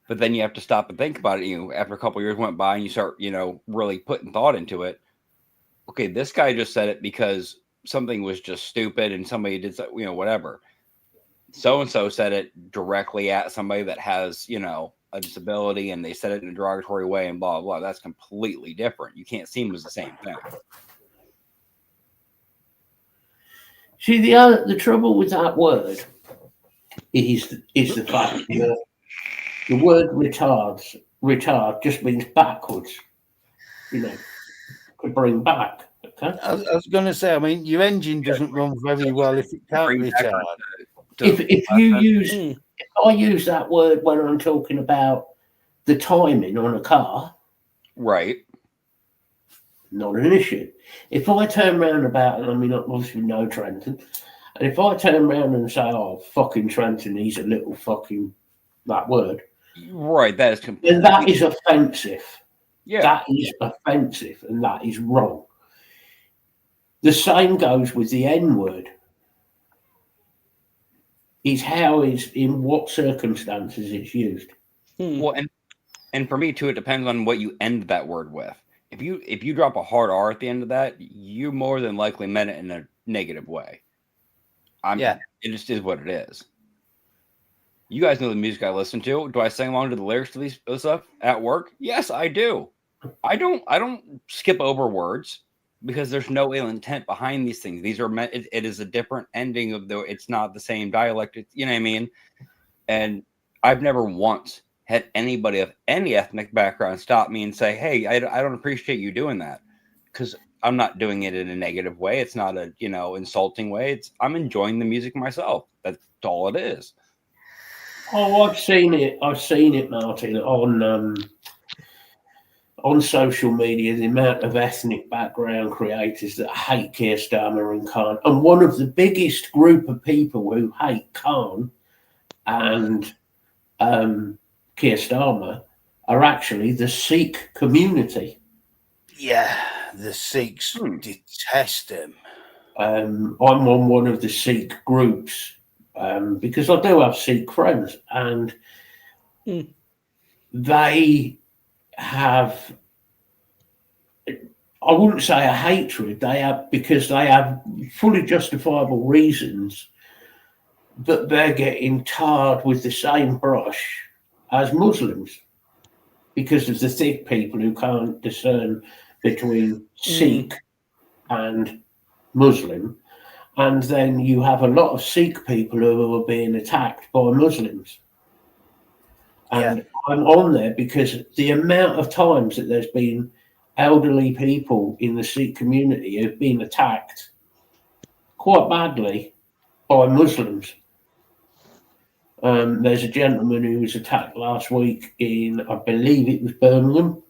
S2: But then you have to stop and think about it. After a couple of years went by and you start, really putting thought into it. Okay, this guy just said it because something was just stupid and somebody did, whatever. So and so said it directly at somebody that has, a disability, and they said it in a derogatory way, and blah blah. That's completely different. You can't see them as the same thing.
S1: See, the trouble with that word is the fact that the word retard just means backwards. To bring back. Okay.
S3: I was going to say, I mean, your engine doesn't run very well if it can't retard.
S1: If I use that word when I'm talking about the timing on a car,
S2: right?
S1: Not an issue. If I turn around obviously no Trenton, and if I turn around and say, "Oh, fucking Trenton, he's a little fucking," that word,
S2: right? That is completely.
S1: And that is offensive.
S2: Yeah,
S1: that is offensive, and that is wrong. The same goes with the N word. Is how it's in what circumstances it's used.
S2: Well, and for me too, it depends on what you end that word with. if you drop a hard R at the end of that, you more than likely meant it in a negative way. It just is what it is. You guys know the music I listen to. Do I sing along to the lyrics to this stuff at work? Yes, I do. I don't skip over words because there's no ill intent behind these things. These are meant. It is a different ending of it's not the same dialect. You know what I mean? And I've never once had anybody of any ethnic background stop me and say, "Hey, I don't appreciate you doing that," because I'm not doing it in a negative way. It's not a insulting way. I'm enjoying the music myself. That's all it is.
S1: Oh, I've seen it, Martin, on social media, the amount of ethnic background creators that hate Keir Starmer and Khan. And one of the biggest group of people who hate Khan and Keir Starmer are actually the Sikh community.
S3: Yeah, the Sikhs detest him.
S1: I'm on one of the Sikh groups because I do have Sikh friends, and they have, I wouldn't say a hatred, because they have fully justifiable reasons that they're getting tarred with the same brush as Muslims because of the Sikh people who can't discern between Sikh and Muslim. And then you have a lot of Sikh people who are being attacked by Muslims. And I'm on there because the amount of times that there's been elderly people in the Sikh community who've been attacked quite badly by Muslims. There's a gentleman who was attacked last week in, I believe it was Birmingham,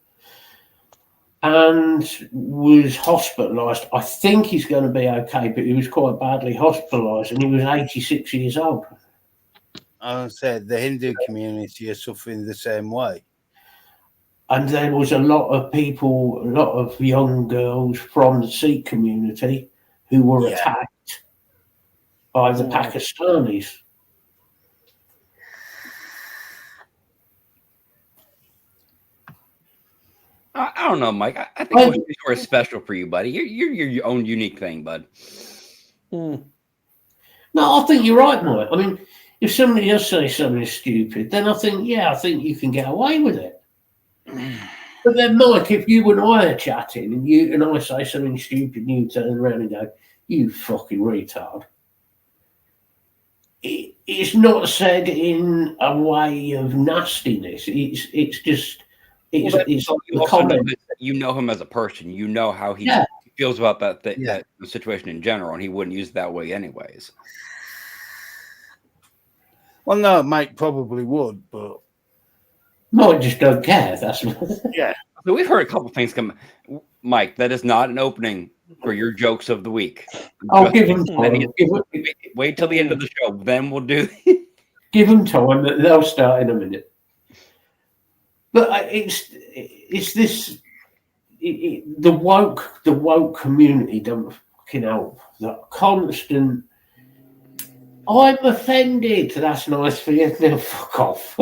S1: and was hospitalised. I think he's going to be okay, but he was quite badly hospitalised, and he was 86 years old.
S3: I said the Hindu community is suffering the same way.
S1: And there was a lot of people, a lot of young girls from the Sikh community who were attacked by the Pakistanis.
S2: I don't know, Mike. I think we're special for you, buddy. You're your own unique thing, bud.
S1: No, I think you're right, Mike. I mean, if somebody else says something stupid, then I think you can get away with it. But then, Mike, if you and I are chatting and I say something stupid and you turn around and go, "You fucking retard," it's not said in a way of nastiness. It's just. You
S2: know him as a person. You know how he feels about that situation in general, and he wouldn't use it that way anyways.
S3: Well, no, Mike probably would, but
S1: no, I just don't care. That's
S3: yeah.
S2: So we've heard a couple things come. Mike, that is not an opening for your jokes of the week.
S1: I'll give him time.
S2: Wait till the end of the show, then we'll do.
S1: Give them time. They'll start in a minute. But it's this the woke community don't fucking help. The constant. I'm offended. That's nice for you. Now fuck off.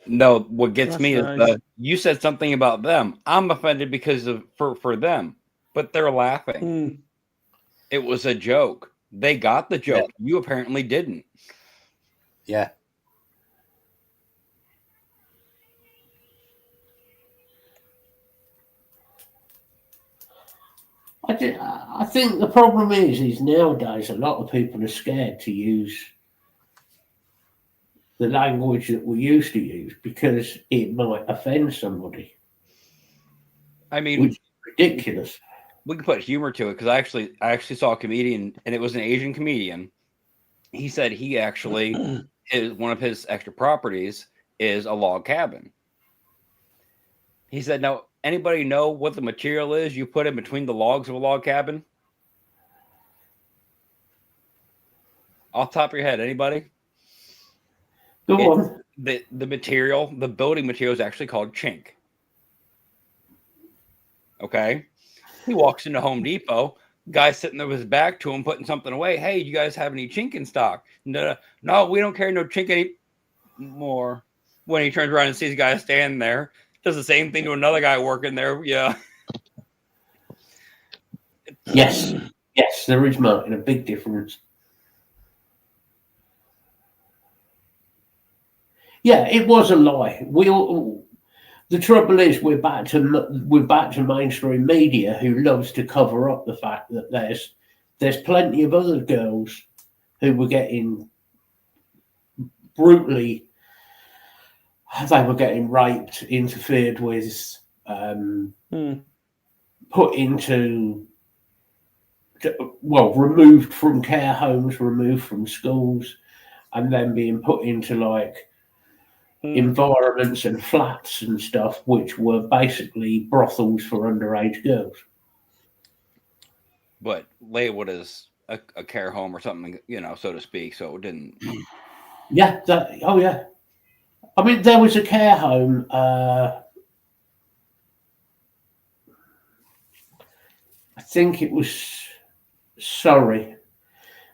S2: No, what gets me is you said something about them. I'm offended because of for them, but they're laughing. It was a joke. They got the joke. Yeah. You apparently didn't.
S3: Yeah.
S1: I think the problem is nowadays a lot of people are scared to use the language that we used to use because it might offend somebody.
S2: I mean,
S1: which is ridiculous.
S2: We can put humor to it because I actually saw a comedian, and it was an Asian comedian. He said he actually one of his extra properties is a log cabin. He said, "Now, anybody know what the material is you put in between the logs of a log cabin? Off the top of your head, anybody?"
S1: Go on.
S2: The material, the building material is actually called chink. Okay. He walks into Home Depot, guy sitting there with his back to him, putting something away. "Hey, do you guys have any chink in stock?" No, we don't carry no chink anymore. When he turns around and sees the guy standing there, Does the same thing to another guy working there. Yeah.
S1: Yes, yes, there is, Martin, a big difference. Yeah, it was a lie. The trouble is, we're back to mainstream media, who loves to cover up the fact that there's plenty of other girls who were getting brutally. They were getting raped, interfered with, put into, removed from care homes, removed from schools, and then being put into like environments and flats and stuff, which were basically brothels for underage girls.
S2: But labeled as a care home or something, so to speak. So it didn't.
S1: Yeah. Yeah. I mean, there was a care home. I think it was Surrey.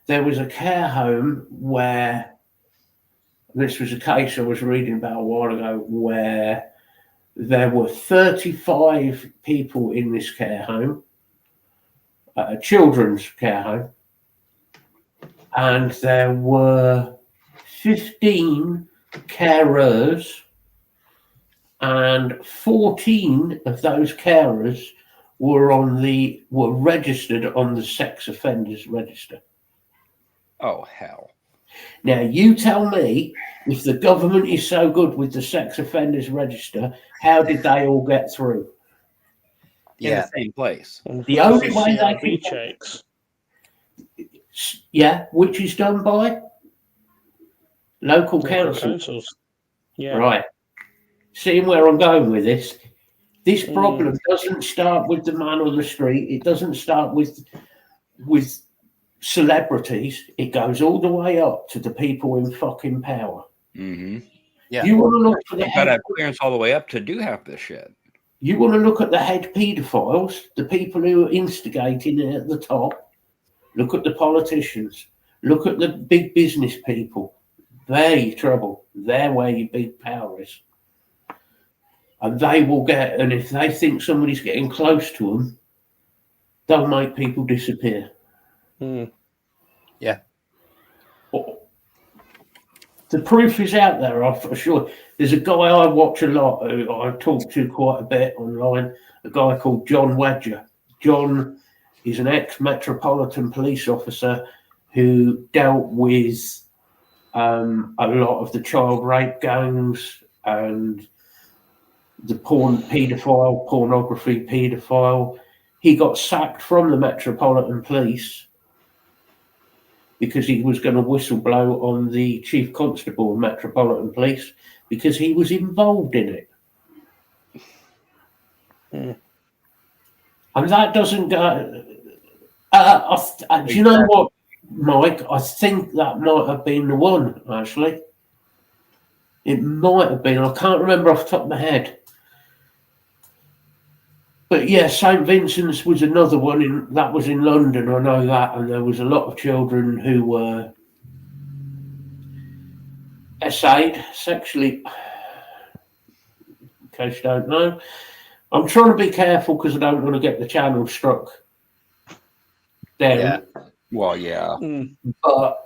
S1: There was a care home where, this was a case I was reading about a while ago, where there were 35 people in this care home, a children's care home, and there were 15 carers, and 14 of those carers were registered on the sex offenders register.
S2: Oh, hell.
S1: Now, you tell me, if the government is so good with the sex offenders register, how did they all get through?
S2: In the same place.
S1: The only way they
S4: CRB checks.
S1: Yeah, which is done by local councils.
S4: Yeah.
S1: Right. Seeing where I'm going with this, this problem doesn't start with the man on the street. It doesn't start with celebrities. It goes all the way up to the people in fucking power.
S2: Mm-hmm.
S3: Yeah.
S1: You want to look for the
S2: You've got to have clearance all the way up to do half this shit.
S1: You want to look at the head paedophiles, the people who are instigating it at the top. Look at the politicians. Look at the big business people. They're your trouble. They're where your big power is. And they will and if they think somebody's getting close to them, they'll make people disappear.
S3: Yeah.
S1: The proof is out there, for sure. There's a guy I watch a lot, who I talk to quite a bit online, a guy called John Wedger. John is an ex-Metropolitan police officer who dealt with a lot of the child rape gangs and the pornography paedophile. He got sacked from the Metropolitan Police because he was going to whistleblow on the chief constable of Metropolitan Police because he was involved in it. And that doesn't go... do you know what, Mike? I think that might have been the one, actually. It might have been. I can't remember off the top of my head. But yeah, St. Vincent's was another one. That was in London, I know that. And there was a lot of children who were essayed sexually. In case you don't know. I'm trying to be careful because I don't want to get the channel struck down.
S3: Yeah.
S2: Well, yeah.
S1: But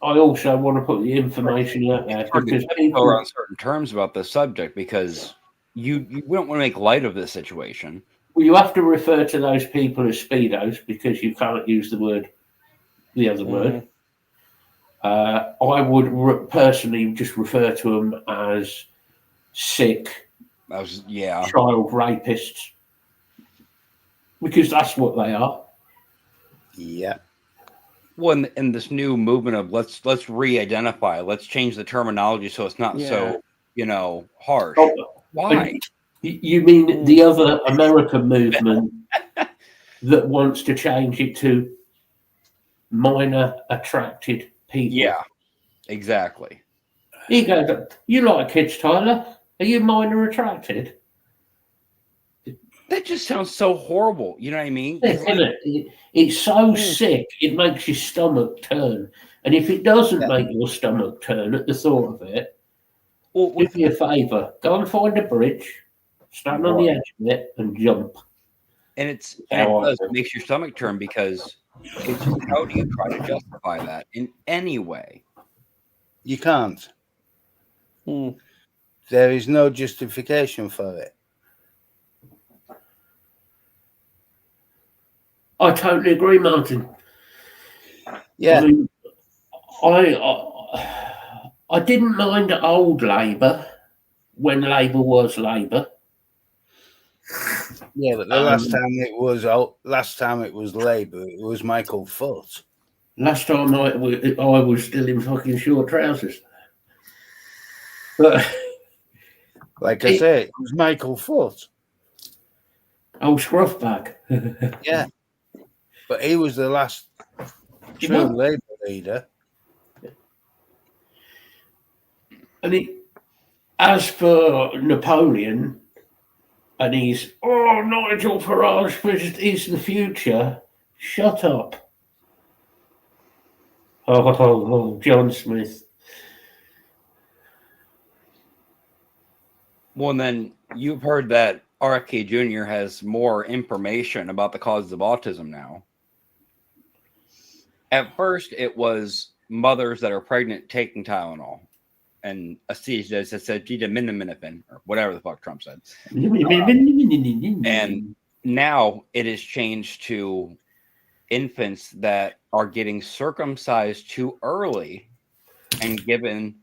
S1: I also want to put the information out there because
S2: people are on certain terms about the subject because you don't want to make light of this situation.
S1: Well, you have to refer to those people as speedos because you can't use the other word. I would personally just refer to them as sick child rapists because that's what they are.
S3: Yeah.
S2: Well, in this new movement of let's re-identify, let's change the terminology so it's not so harsh.
S1: Oh,
S2: why?
S1: You mean the other American movement that wants to change it to minor attracted people?
S2: Yeah, exactly.
S1: You go, you like kids, Tyler? Are you minor attracted?
S2: That just sounds so horrible. You know what I mean?
S1: It's so sick, it makes your stomach turn. And if it doesn't make your stomach turn at the thought of it, do me a favour, go and find a bridge stand on the edge of it and jump.
S2: And it
S1: How
S2: does
S1: often?
S2: makes your stomach turn because it's how do you try to justify that in any way?
S3: You can't.
S4: Hmm.
S3: There is no justification for it.
S1: I totally agree, Martin.
S3: Yeah.
S1: I mean, I didn't mind old Labour when Labour was Labour.
S3: Yeah, but the last time it was Labour, it was Michael Foot.
S1: Last time I was still in fucking short trousers. But
S3: Like I say, it was Michael Foot.
S1: old scruff bag.
S3: Yeah. But he was the last
S1: He
S3: true
S1: was.
S3: Labour leader.
S1: And as for Napoleon, and he's, Nigel Farage is the future. Shut up. Oh, John Smith.
S2: Well, and then you've heard that RFK Jr. has more information about the causes of autism now. At first, it was mothers that are pregnant taking Tylenol and acetaminophen, or whatever the fuck Trump said. And now it has changed to infants that are getting circumcised too early and given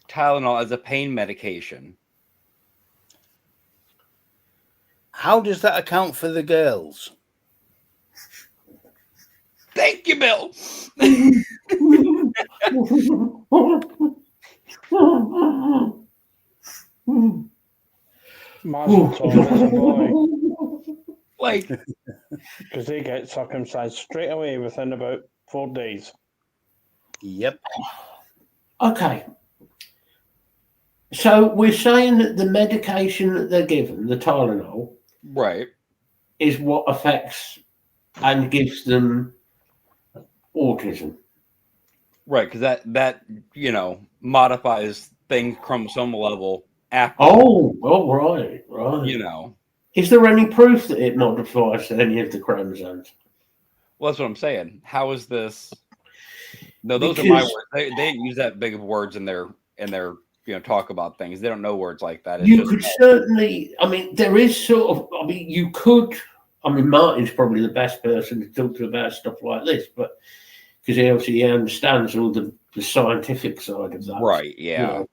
S2: Tylenol as a pain medication.
S3: How does that account for the girls?
S2: Thank you, Bill.
S4: Mazel tov is a boy,
S2: Like,
S4: because they get circumcised straight away within about 4 days.
S3: Yep.
S1: Okay. So we're saying that the medication that they're given, the Tylenol,
S2: right.
S1: is what affects and gives them autism.
S2: Right, because that modifies things chromosomal level after.
S1: Oh, right. Is there any proof that it modifies any of the chromosomes?
S2: Well, that's what I'm saying. How is this? No, those are
S1: Because-
S2: my words. They didn't use that big of words in their talk about things. They don't know words like that. It's
S1: You
S2: just,
S1: could certainly, there is sort of, you could, Martin's probably the best person to talk to about stuff like this, but because he obviously understands all the scientific side of that.
S2: right, yeah.
S1: know,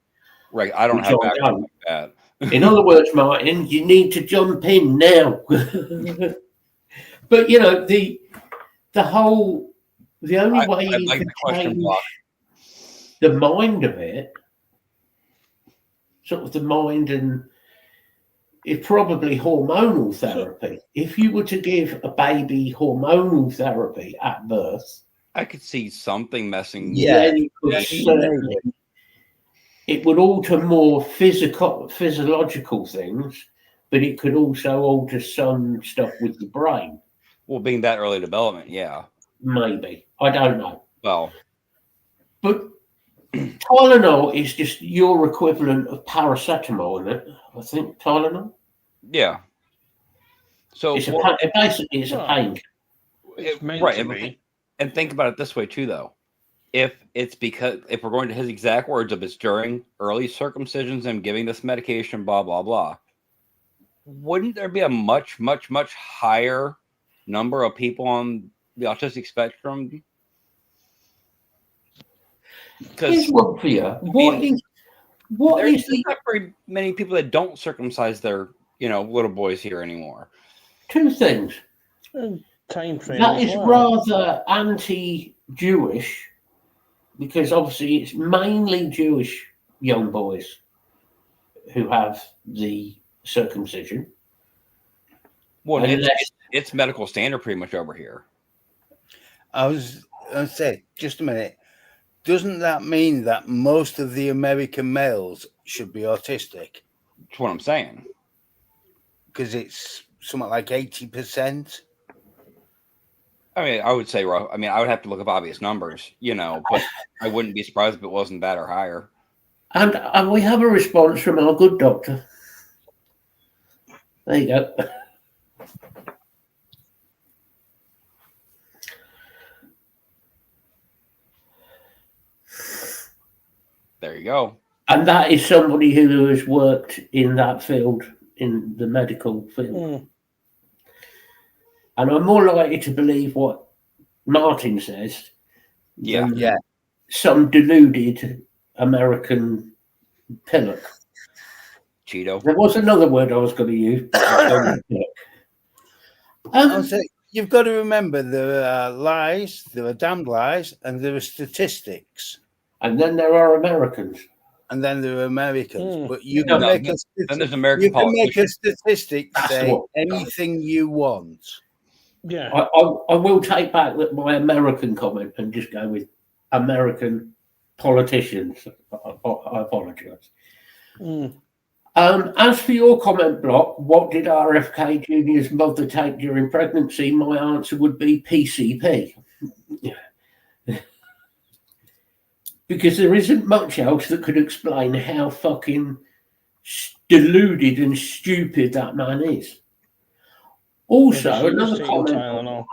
S2: Right. I don't
S1: which
S2: have
S1: I
S2: background
S1: don't.
S2: like that.
S1: In other words, Martin, you need to jump in now. But the only way
S2: I'd
S1: you
S2: like
S1: can
S2: the question
S1: change
S2: block.
S1: the mind of it, sort of the mind, and it's probably hormonal therapy. If you were to give a baby hormonal therapy at birth,
S2: I could see something messing.
S3: Yeah.
S1: then you could certainly, it would alter more physiological things, but it could also alter some stuff with the brain.
S2: Well, being that early development, yeah.
S1: Maybe. I don't know.
S2: Well,
S1: But Tylenol is just your equivalent of paracetamol, isn't it? I think Tylenol.
S2: yeah. So
S1: Basically, it's a pain.
S4: It's meant
S2: right,
S4: to
S2: and,
S4: be.
S2: and think about it this way too, though. If we're going to his exact words of it's during early circumcisions and giving this medication, blah blah blah, wouldn't there be a much much much higher number of people on the autistic spectrum?
S1: Here's
S2: Because
S1: one for you. What
S2: there's
S1: is the
S2: not very many people that don't circumcise their little boys here anymore.
S1: two things?
S4: Time frame.
S1: That
S4: as
S1: is
S4: well.
S1: rather anti-Jewish, because obviously it's mainly Jewish young boys who have the circumcision.
S2: Well,
S1: Unless-
S2: it's medical standard pretty much over here.
S3: I was going to say, just a minute. Doesn't that mean that most of the American males should be autistic?
S2: That's what I'm saying.
S3: Because it's something like 80%.
S2: I mean, I would say, I would have to look up obvious numbers, but I wouldn't be surprised if it wasn't that or higher.
S1: And we have a response from our good doctor. There you go.
S2: There you go.
S1: And that is somebody who has worked in that field, in the medical field.
S4: Mm.
S1: And I'm more likely to believe what Martin says
S2: Yeah.
S1: than
S3: Yeah.
S1: some deluded American pillock.
S2: Cheeto.
S1: There was another word I was going to use.
S3: I'll say, you've got to remember there are lies, there are damned lies, and there are statistics.
S1: And then there are Americans.
S3: And then there are Americans.
S4: Mm.
S3: But you
S1: No,
S3: can
S2: no,
S3: make
S2: then-
S3: a
S2: Then there's
S3: statistic.
S2: American
S3: You can make a
S2: politicians.
S3: statistic
S1: That's
S3: say
S1: what-
S3: anything you want.
S4: Yeah.
S1: I will take back my American comment and just go with American politicians. I apologise.
S4: Mm.
S1: As for your comment block, what did RFK Jr.'s mother take during pregnancy? My answer would be PCP. Because there isn't much else that could explain how fucking deluded and stupid that man is. Also,
S4: Maybe she was
S1: another
S4: taking
S1: comment
S4: Tylenol.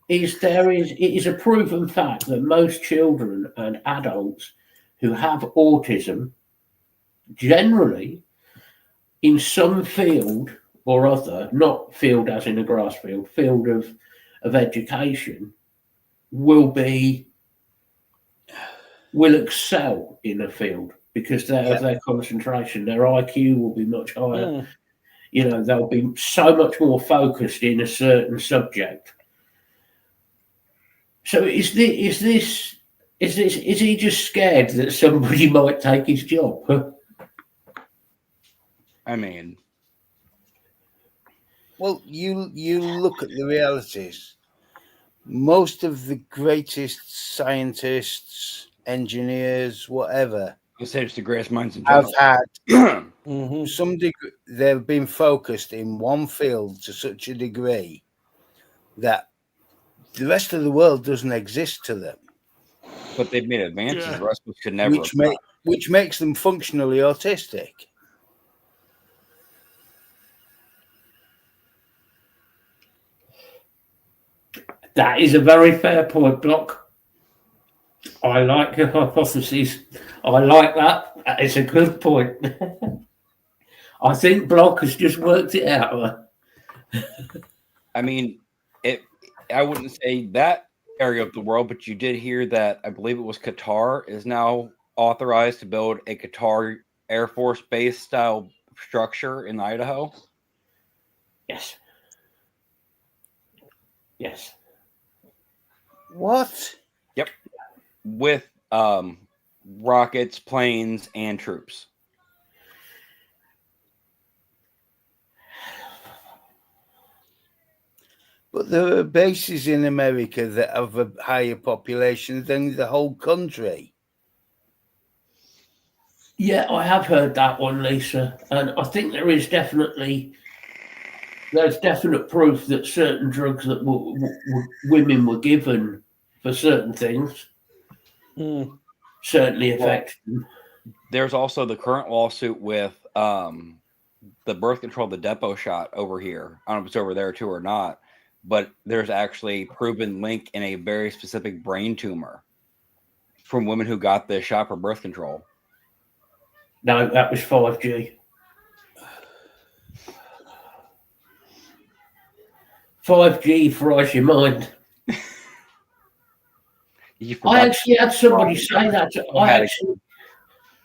S1: is it is a proven fact that most children and adults who have autism generally in some field or other, not field as in a grass field of education, will excel in a field because their concentration, their IQ will be much higher.
S4: Mm.
S1: You know, they'll be so much more focused in a certain subject. So is he just scared that somebody might take his job? Huh?
S2: I mean,
S3: Well, you look at the realities. Most of the greatest scientists, engineers, whatever,
S2: I say it's the greatest minds in
S3: have
S2: general.
S3: had
S4: Mhm.
S3: some degree. They've been focused in one field to such a degree that the rest of the world doesn't exist to them,
S2: But they've made advances
S4: Yeah.
S2: the rest of us could never.
S3: which makes them functionally autistic.
S1: That is a very fair point, Block. I like your hypothesis. I like that. That is a good point. I think Block has just worked it out.
S2: I mean, I wouldn't say that area of the world, but you did hear that I believe it was Qatar is now authorized to build a Qatar Air Force base style structure in Idaho.
S1: Yes. Yes.
S3: What?
S2: With rockets, planes, and troops.
S3: But there are bases in America that have a higher population than the whole country.
S1: Yeah, I have heard that one, Lisa, and I think there's definite proof that certain drugs that women were given for certain things
S4: Mm.
S1: certainly affect them.
S2: There's also the current lawsuit with the birth control, the depot shot over here. I don't know if it's over there too or not, but there's actually proven link in a very specific brain tumor from women who got the shot for birth control.
S1: No, that was 5G. 5G fries your mind.
S2: You
S1: I
S2: forgot-
S1: actually had somebody say that.
S2: I
S1: I
S2: had it.
S1: actually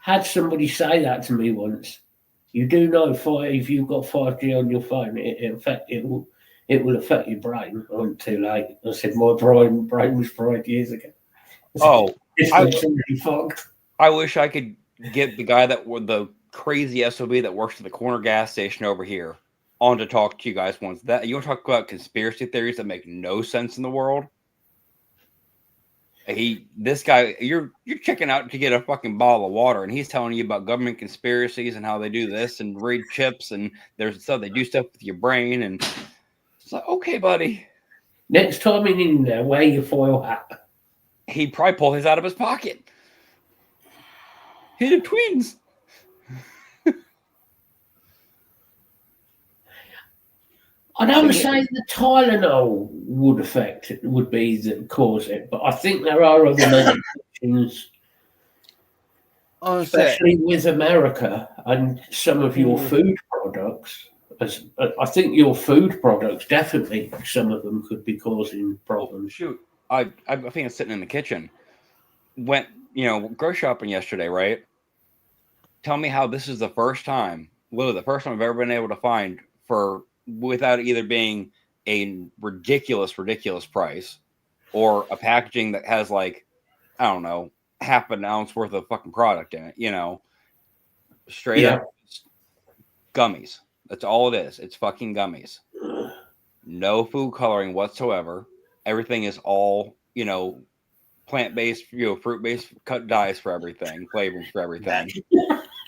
S1: had somebody say that to me once. You do know if you've got 5G on your phone, it will affect your brain. I went too late. I said my brain was fried years ago.
S2: Oh,
S1: It's
S2: I-
S1: really fucked.
S2: I wish I could get the guy the crazy SOB that works at the corner gas station over here on to talk to you guys once. That you want to talk about conspiracy theories that make no sense in the world? This guy, you're checking out to get a fucking bottle of water, and he's telling you about government conspiracies and how they do this and read chips and there's stuff they do stuff with your brain, and it's like, okay, buddy.
S1: Next time in there, wear your foil hat.
S2: He'd probably pull his out of his pocket. He did twins.
S1: I don't
S4: See,
S1: say the Tylenol would cause it, but I think there are other medications,
S3: Honestly,
S1: especially with America and some of your food products. I think your food products definitely, some of them could be causing problems.
S2: Shoot, I think I'm sitting in the kitchen. Went grocery shopping yesterday, right? Tell me how this is the first time, literally the first time I've ever been able to find without either being a ridiculous price or a packaging that has like, I don't know, half an ounce worth of fucking product in it, straight up gummies. That's all it is. It's fucking gummies. No food coloring whatsoever. Everything is all, plant-based, fruit-based, cut dyes for everything, flavors for everything.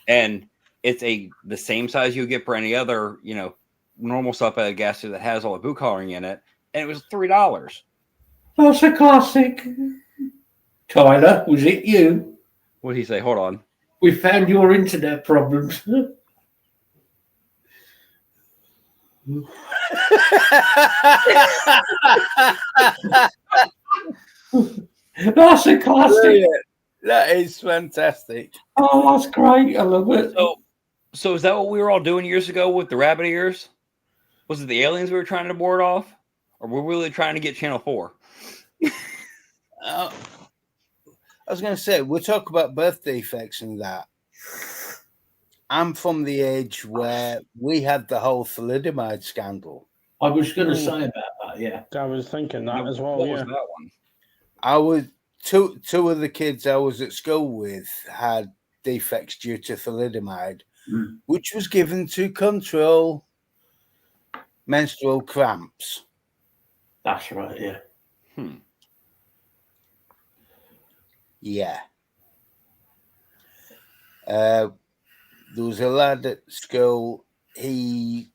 S2: And it's the same size you get for any other, normal stuff at a gas station that has all the food coloring in it. And it was $3.
S1: That's a classic. Tyler, was it you?
S2: What did he say? Hold on.
S1: We found your internet problems. That's a classic.
S3: Brilliant. That is fantastic.
S1: Oh, that's great. I love it.
S2: So is that what we were all doing years ago with the rabbit ears? Was it the aliens we were trying to board off? Or were we really trying to get Channel 4?
S3: I was going to say, we'll talk about birth defects and that. I'm from the age where we had the whole thalidomide scandal.
S1: I was going to say about that, yeah.
S4: I was thinking that as well.
S2: What
S4: Yeah.
S2: was that one?
S3: I was two of the kids I was at school with had defects due to thalidomide, which was given to control menstrual cramps.
S1: That's right, yeah.
S3: Yeah. There was a lad at school. He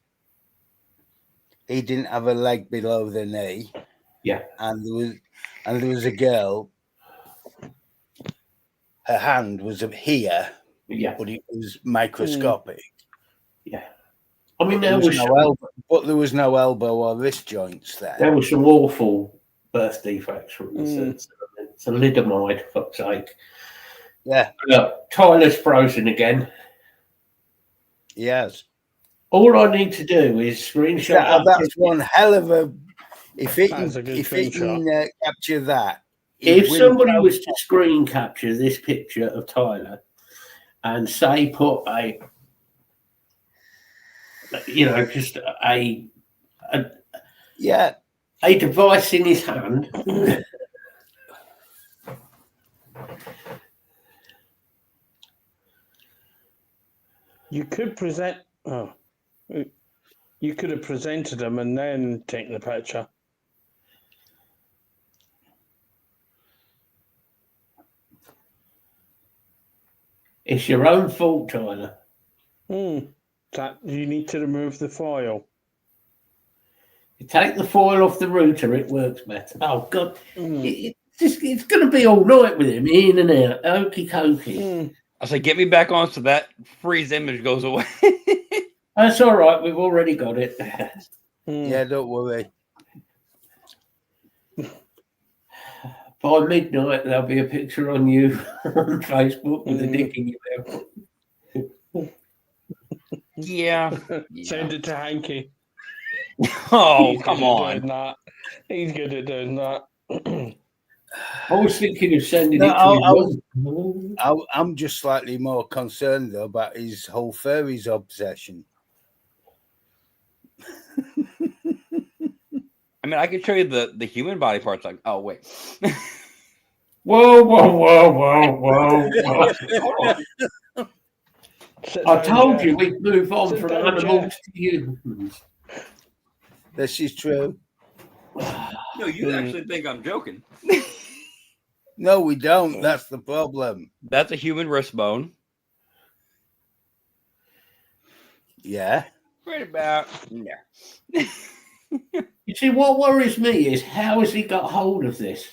S3: didn't have a leg below the knee.
S1: Yeah.
S3: And there was a girl. Her hand was up here,
S1: Yeah.
S3: but it was microscopic.
S1: Yeah. I mean,
S3: There was no elbow, but there was no elbow or wrist joints there.
S1: There were some awful birth defects from the thalidomide, for fuck's sake.
S3: Yeah.
S1: Look, Tyler's frozen again.
S3: Yes.
S1: All I need to do is screenshot.
S3: That's one hell of a. If it
S4: That's a good
S3: can capture that.
S1: If somebody was to screen capture this picture of Tyler and say put a, just a device in his hand.
S4: You could present. Oh, you could have presented them and then taken the picture.
S1: It's your own fault, Tyler.
S4: That you need to remove the foil.
S1: You take the foil off the router, it works better. Oh God, it's going to be all night with him in and out. Okie dokie.
S2: I say, get me back on so that freeze image goes away.
S1: That's all right. We've already got it.
S3: Yeah, don't worry.
S1: By midnight, there'll be a picture on you on Facebook with a dick in your mouth.
S2: Yeah.
S4: Send it to Hanky.
S2: Oh,
S4: He's
S2: come
S4: good at
S2: on.
S4: doing that. He's good at doing that.
S1: I was thinking of sending
S3: No,
S1: it to his mum.
S3: I'm just slightly more concerned though about his whole furries obsession.
S2: I mean, I could show you the human body parts. Like, oh wait.
S1: Whoa. I told you we'd move on
S4: Sit
S1: from
S4: down,
S1: animals
S4: Jeff.
S1: to humans.
S3: This is true.
S2: No, you actually think I'm joking.
S3: No, we don't. That's the problem.
S2: That's a human wrist bone.
S3: Yeah.
S2: Right about there.
S1: You see, what worries me is how has he got hold of this?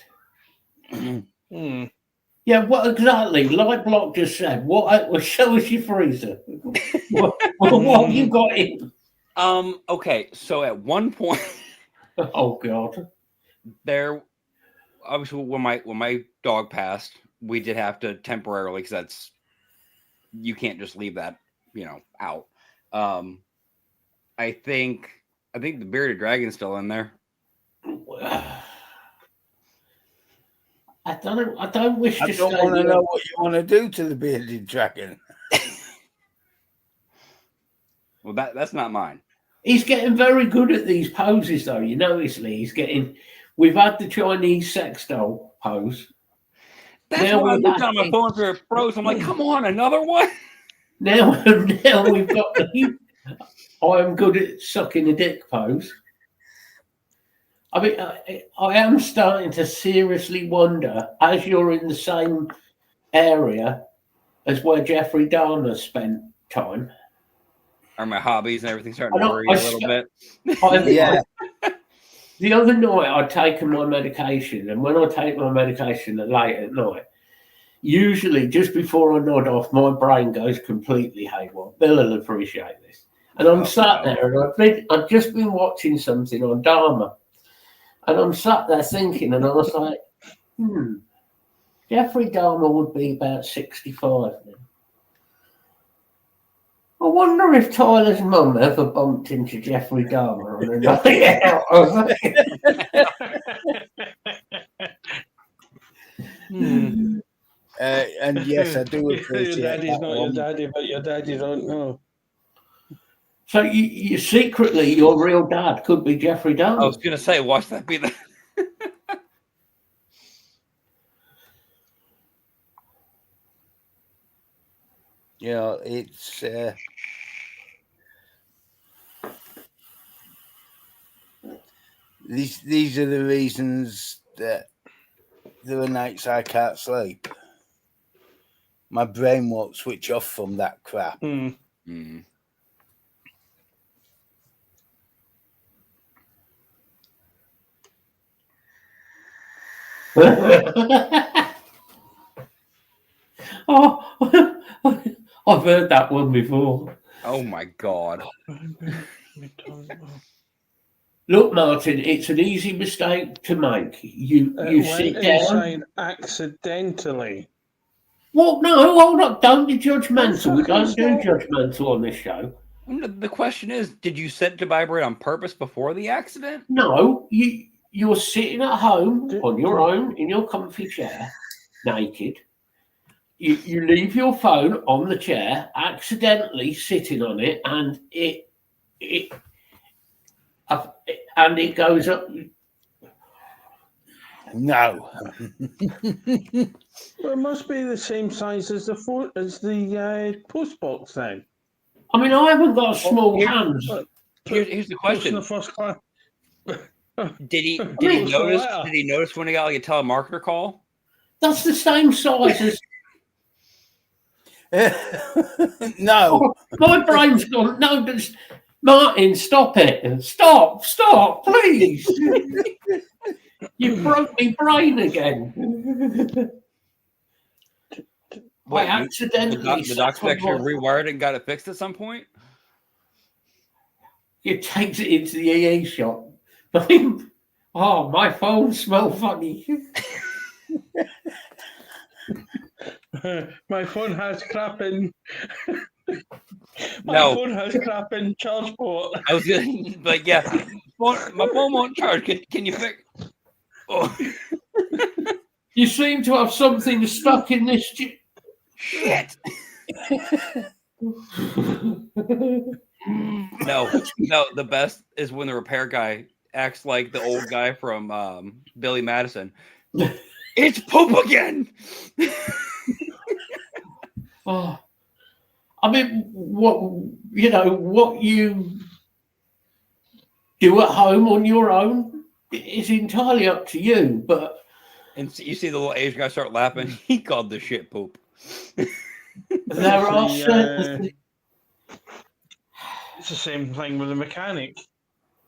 S1: Yeah, what exactly? Like Block just said, what? Show us your freezer. What have you got in?
S2: Okay, so at one point
S1: Oh God.
S2: there, obviously when my dog passed, we did have to temporarily, because that's, you can't just leave that, out. I think the bearded dragon's still in there.
S1: I don't wish
S3: I
S1: to
S3: don't
S1: stay
S3: want to
S1: there.
S3: know what you want to do to the bearded dragon.
S2: Well, that's not mine.
S1: He's getting very good at these poses, though. You notice, Lee. He's getting. We've had the Chinese sex doll pose.
S2: That's
S1: Now
S2: why I
S1: we've
S2: looked
S1: had
S2: on my
S1: the-
S2: phone for it froze. I'm like, come on, another one.
S1: Now we've got the. I'm good at sucking a dick pose. I mean, I am starting to seriously wonder, as you're in the same area as where Jeffrey Dahmer spent time.
S2: Are my hobbies and everything starting
S1: I
S2: to
S1: know,
S2: worry
S1: I
S2: a little bit?
S3: Yeah.
S1: The other night I'd taken my medication, and when I take my medication late at night, usually just before I nod off, my brain goes completely haywire. Bill will appreciate this. And I'm sat there, and I've just been watching something on Dharma, and I'm sat there thinking, and I was like, Jeffrey Dahmer would be about 65 now. I wonder if Tyler's mum ever bumped into Jeffrey Dahmer on a night out.
S3: And yes, I do appreciate
S4: Your daddy's
S3: that
S4: not
S3: one.
S4: your daddy, but your daddy don't know.
S1: So you secretly, your real dad could be Jeffrey
S2: I was
S1: Dahmer.
S2: gonna say, watch that be the.
S3: You know, it's these are the reasons that there are nights I can't sleep. My brain won't switch off from that crap.
S2: Mm.
S1: Oh, I've heard that one before.
S2: Oh my god!
S1: Look, Martin, it's an easy mistake to make. You
S4: Went
S1: sit down.
S4: inside accidentally.
S1: Well, no, hold up. Don't be judgmental. We don't do
S4: fucking
S1: judgmental on this show.
S2: The question is, did you set it to vibrate on purpose before the accident?
S1: No, you're sitting at home on your own in your comfy chair, naked. You leave your phone on the chair, accidentally sitting on it, and it goes up.
S3: No.
S4: Well, it must be the same size as the post box then.
S1: I mean, I haven't got small hands.
S2: Here's the
S4: Post in
S2: question:
S4: the first class.
S2: Did he
S1: mean,
S2: notice? Did he notice when he got like a telemarketer call?
S1: That's the same size as
S3: No.
S1: my brain's gone. No, Martin, stop it! Stop, please! You broke my brain again. I accidentally.
S2: The doctor actually rewired it and got it fixed at some point.
S1: It takes it into the EE shop. Oh, my phone smells funny.
S4: My phone has crap in.
S2: No.
S4: Phone has crap in charge port.
S2: I was gonna, like, yeah, my phone won't charge. Can you fix? Oh
S1: You seem to have something stuck in this.
S2: shit! No. The best is when the repair guy acts like the old guy from Billy Madison. It's poop again.
S1: Oh, I mean, what you do at home on your own is entirely up to you. But
S2: And you see the little Asian guy start laughing. He called this shit poop.
S1: there are certain.
S4: It's the same thing with the mechanic.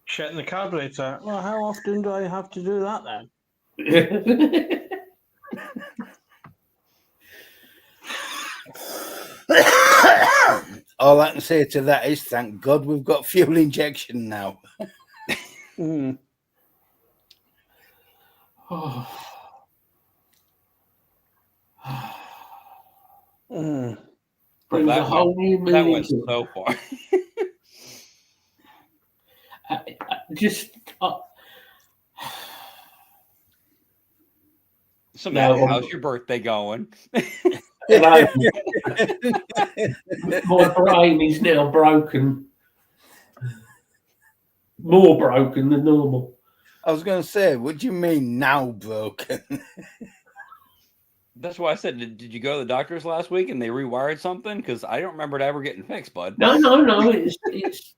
S4: Shitting the carburetor. Well, how often do I have to do that then?
S3: All I can say to that is, thank God we've got fuel injection now.
S4: Mm. Mm.
S1: Brings
S2: That
S1: a whole new
S2: That
S1: meaning
S2: went
S1: to it.
S2: so far. So, Matt,
S1: No,
S2: how's your birthday going?
S1: my brain is now broken. More broken than normal.
S3: I was going to say, what do you mean now broken?
S2: That's why I said, did you go to the doctors last week and they rewired something? Because I don't remember it ever getting fixed, bud.
S1: No.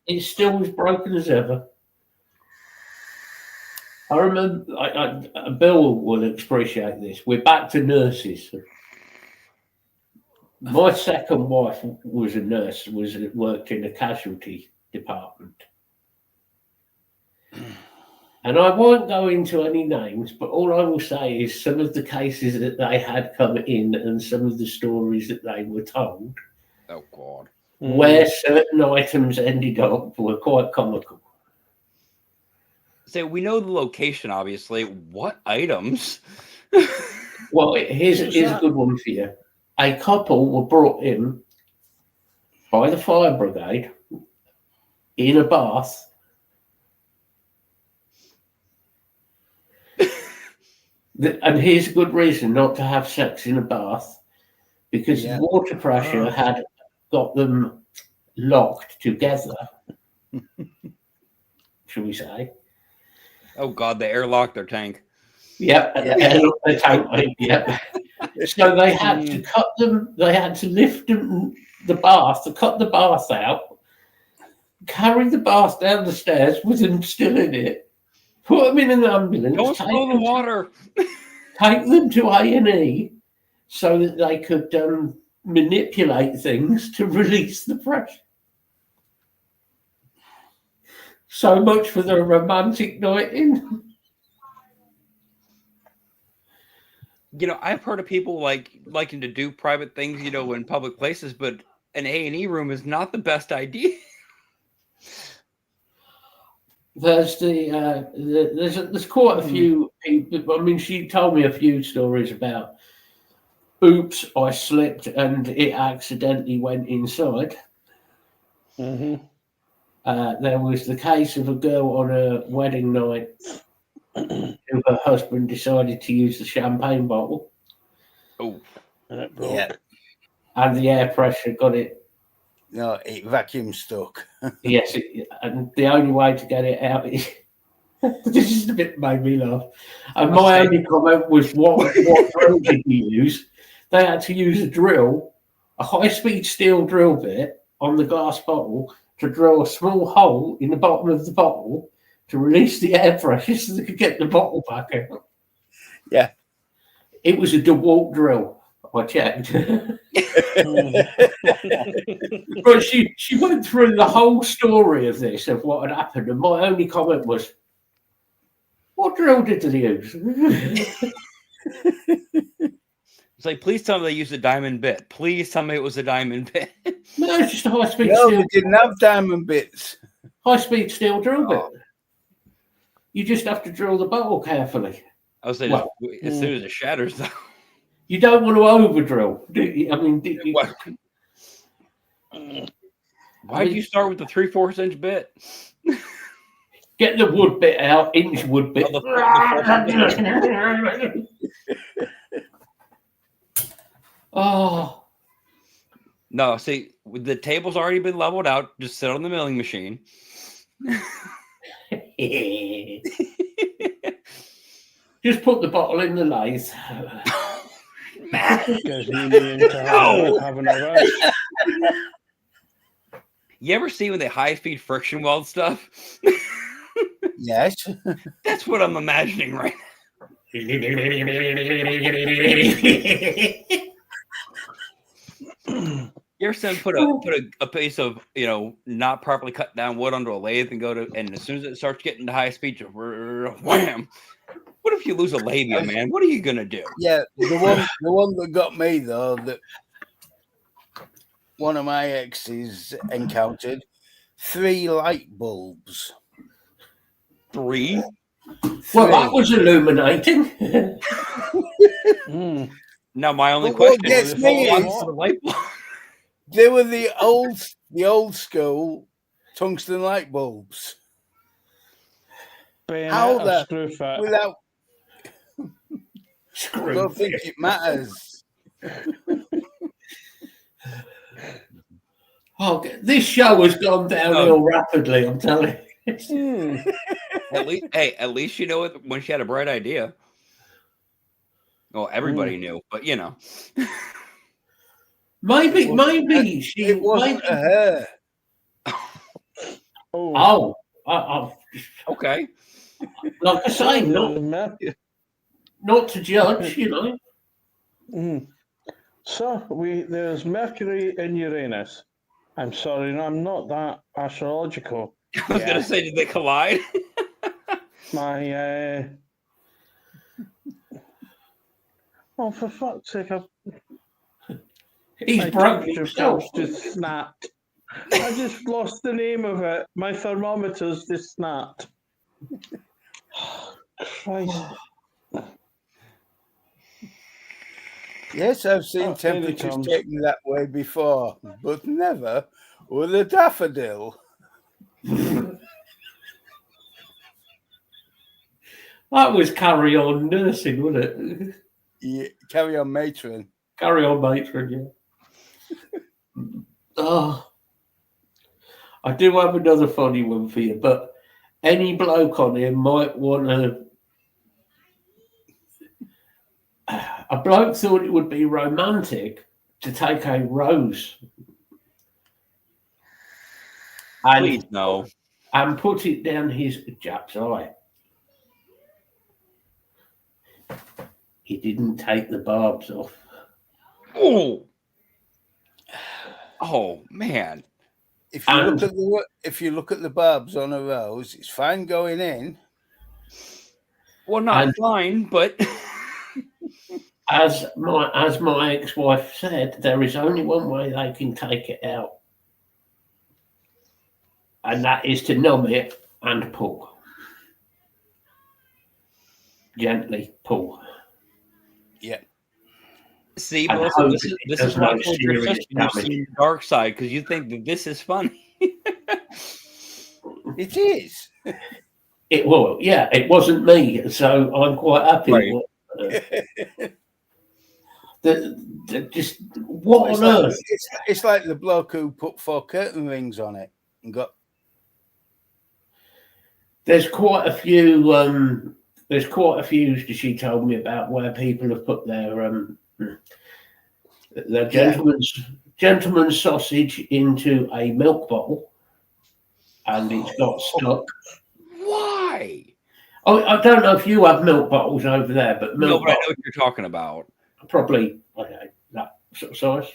S1: It's still as broken as ever. I remember. Bill will appreciate this. We're back to nurses. My second wife was a nurse. Worked in a casualty department. And I won't go into any names, but all I will say is some of the cases that they had come in and some of the stories that they were told,
S2: Oh, God.
S1: where certain items ended up, were quite comical.
S2: So we know the location, obviously. What items?
S1: Well, here's a good one for you. A couple were brought in by the fire brigade in a bath. And here's a good reason not to have sex in a bath, because the water pressure had got them locked together, shall we say.
S2: Oh, God, they airlocked their tank.
S1: Yep, the tank, yep. So they had to cut them, they had to lift the bath, to cut the bath out, carry the bath down the stairs with them still in it, put them in an ambulance,
S2: Don't spill the water.
S1: take them to A&E so that they could manipulate things to release the pressure. So much for the romantic night in.
S2: You know, I've heard of people liking to do private things, you know, in public places, but an A&E room is not the best idea.
S1: There's there's quite a few people. I mean, she told me a few stories about, oops, I slipped and it accidentally went inside.
S4: Mm-hmm.
S1: There was the case of a girl on a wedding night who her husband decided to use the champagne bottle.
S2: Oh,
S4: And it broke.
S3: Yeah.
S1: And the air pressure got it.
S3: No, it vacuum stuck.
S1: Yes, and the only way to get it out is. This is a bit made me laugh. And my only comment was, what drill did you use? They had to use a drill, a high-speed steel drill bit on the glass bottle to drill a small hole in the bottom of the bottle to release the air pressure so they could get the bottle back out.
S3: Yeah.
S1: It was a DeWalt drill. I checked. But she went through the whole story of this, of what had happened, and my only comment was, what drill did they use?
S2: it's like, please tell me they used a diamond bit. Please tell me it was a diamond bit.
S1: No, it's just a high-speed
S3: No,
S1: steel.
S3: we didn't have diamond bits.
S1: High-speed steel drill bit. You just have to drill the bottle carefully.
S2: I was saying, as soon as it shatters, though.
S1: You don't want to over-drill, do you? I mean,
S2: Why did you start with the 3/4 inch bit?
S1: Get the wood bit out, inch wood bit. Oh.
S2: No, see, the table's already been leveled out. Just sit on the milling machine.
S1: Just put the bottle in the lathe.
S4: Because you need to have another.
S2: You ever see when they high-speed friction weld stuff?
S3: Yes.
S2: That's what I'm imagining right now. You ever seen put a piece of, you know, not properly cut down wood onto a lathe and as soon as it starts getting to high speed, just wham. What if you lose a labia, man? What are you gonna do?
S3: Yeah, the one that got me though, that one of my exes encountered 3 light bulbs.
S2: 3?
S1: Well, that
S3: 3.
S1: was illuminating.
S4: Mm.
S2: Now my only
S3: But what
S2: question
S3: gets
S2: is,
S3: me
S2: what
S3: is-
S2: was the light bulb?
S3: They were the old school tungsten light bulbs.
S4: Bayonet
S3: How
S4: or
S3: the-
S4: screw fit?
S3: Without, I
S1: Screw.
S3: don't think it matters.
S1: Oh, this show has gone downhill rapidly. I'm telling you.
S4: Mm.
S2: At least you know it when she had a bright idea. Well, everybody knew, but you know.
S1: Maybe she.
S3: It wasn't
S1: maybe-
S3: her.
S4: Oh,
S1: I,
S2: Okay.
S1: like I say, not to judge, you know.
S4: Mm. So there's Mercury in Uranus. I'm sorry, no, I'm not that astrological.
S2: I was gonna say, did they collide?
S4: My oh, for fuck's sake!
S1: He's
S4: My
S1: broken
S4: temperature
S1: himself.
S4: pulse just snapped. I just lost the name of it. My thermometer's just snapped. Christ.
S3: Yes, I've seen
S4: Oh, here it
S3: temperatures
S4: comes.
S3: taken that way before, but never with a daffodil.
S1: That was Carry On Nursing, wasn't it?
S3: Yeah, carry on, matron.
S1: Carry On Matron, yeah. Oh, I do have another funny one for you, but any bloke on here might want to. A bloke thought it would be romantic to take a rose
S2: Please no.
S1: and put it down his Jap's eye. He didn't take the barbs off.
S2: Oh. Oh man.
S3: If you look at the barbs on a rose, it's fine going in.
S2: Well, not
S1: And-
S2: fine, but
S1: As my ex-wife said, there is only one way they can take it out, and that is to numb it and pull. Gently pull.
S3: Yeah.
S2: see,
S1: And
S2: Melissa,
S1: hope
S2: this
S1: it
S2: is
S1: does
S2: why
S1: no
S2: I told your
S1: serious
S2: sister you've
S1: damage.
S2: seen the dark side, because you think that this is funny.
S3: It is.
S1: It will, yeah. It wasn't me, so I'm quite happy.
S2: Right.
S1: Just what
S3: It's
S1: on
S3: like,
S1: earth?
S3: it's like the bloke who put 4 curtain rings on it and got.
S1: There's quite a few. There's quite a few. She told me about where people have put their gentleman's sausage into a milk bottle, and it's got stuck.
S2: Why?
S1: Oh, I don't know if you have milk bottles over there, but
S2: No,
S1: milk
S2: but I know
S1: bottles
S2: what you're talking about.
S1: probably I don't know, that sort of size.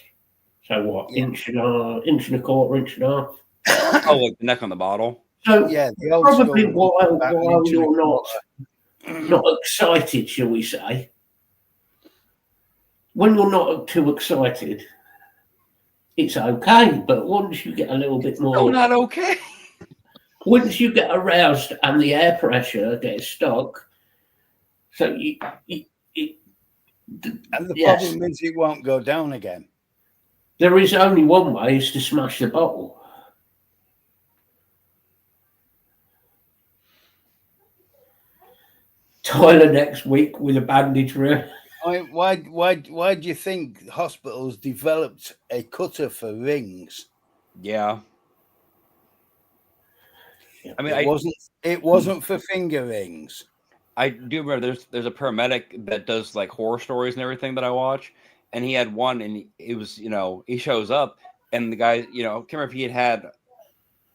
S1: So what?
S3: Yeah.
S1: Inch and a quarter, inch and a half.
S2: Oh, like the neck on the bottle.
S1: So
S3: Yeah, the old
S1: probably
S3: school
S1: while
S3: about an inch and a
S1: you're
S3: quarter.
S1: not excited, shall we say? When you're not too excited, it's okay. But once you get a little bit more,
S2: Oh, not okay.
S1: once you get aroused and the air pressure gets stuck, so
S3: And the
S1: yes.
S3: problem is it won't go down again.
S1: there is only one way: is to smash the bottle. Tyler next week with a bandage around.
S3: Why do you think hospitals developed a cutter for rings?
S2: Yeah. I mean,
S3: It wasn't for finger rings.
S2: I do remember there's a paramedic that does like horror stories and everything that I watch, and he had one, and it was he shows up, and the guy I can't remember if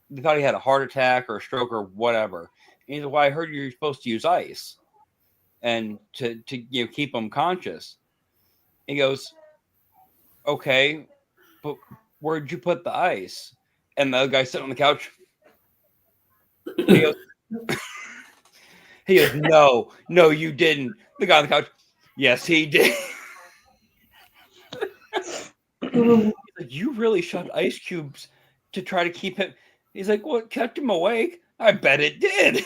S2: they thought he had a heart attack or a stroke or whatever. And he's like, "Well, I heard you're supposed to use ice, and to keep him conscious." He goes, "Okay, but where'd you put the ice?" And the other guy sitting on the couch. He goes, no, you didn't. The guy on the couch, yes, he did. Like, you really shot ice cubes to try to keep him. He's like, what kept him awake? I bet it did.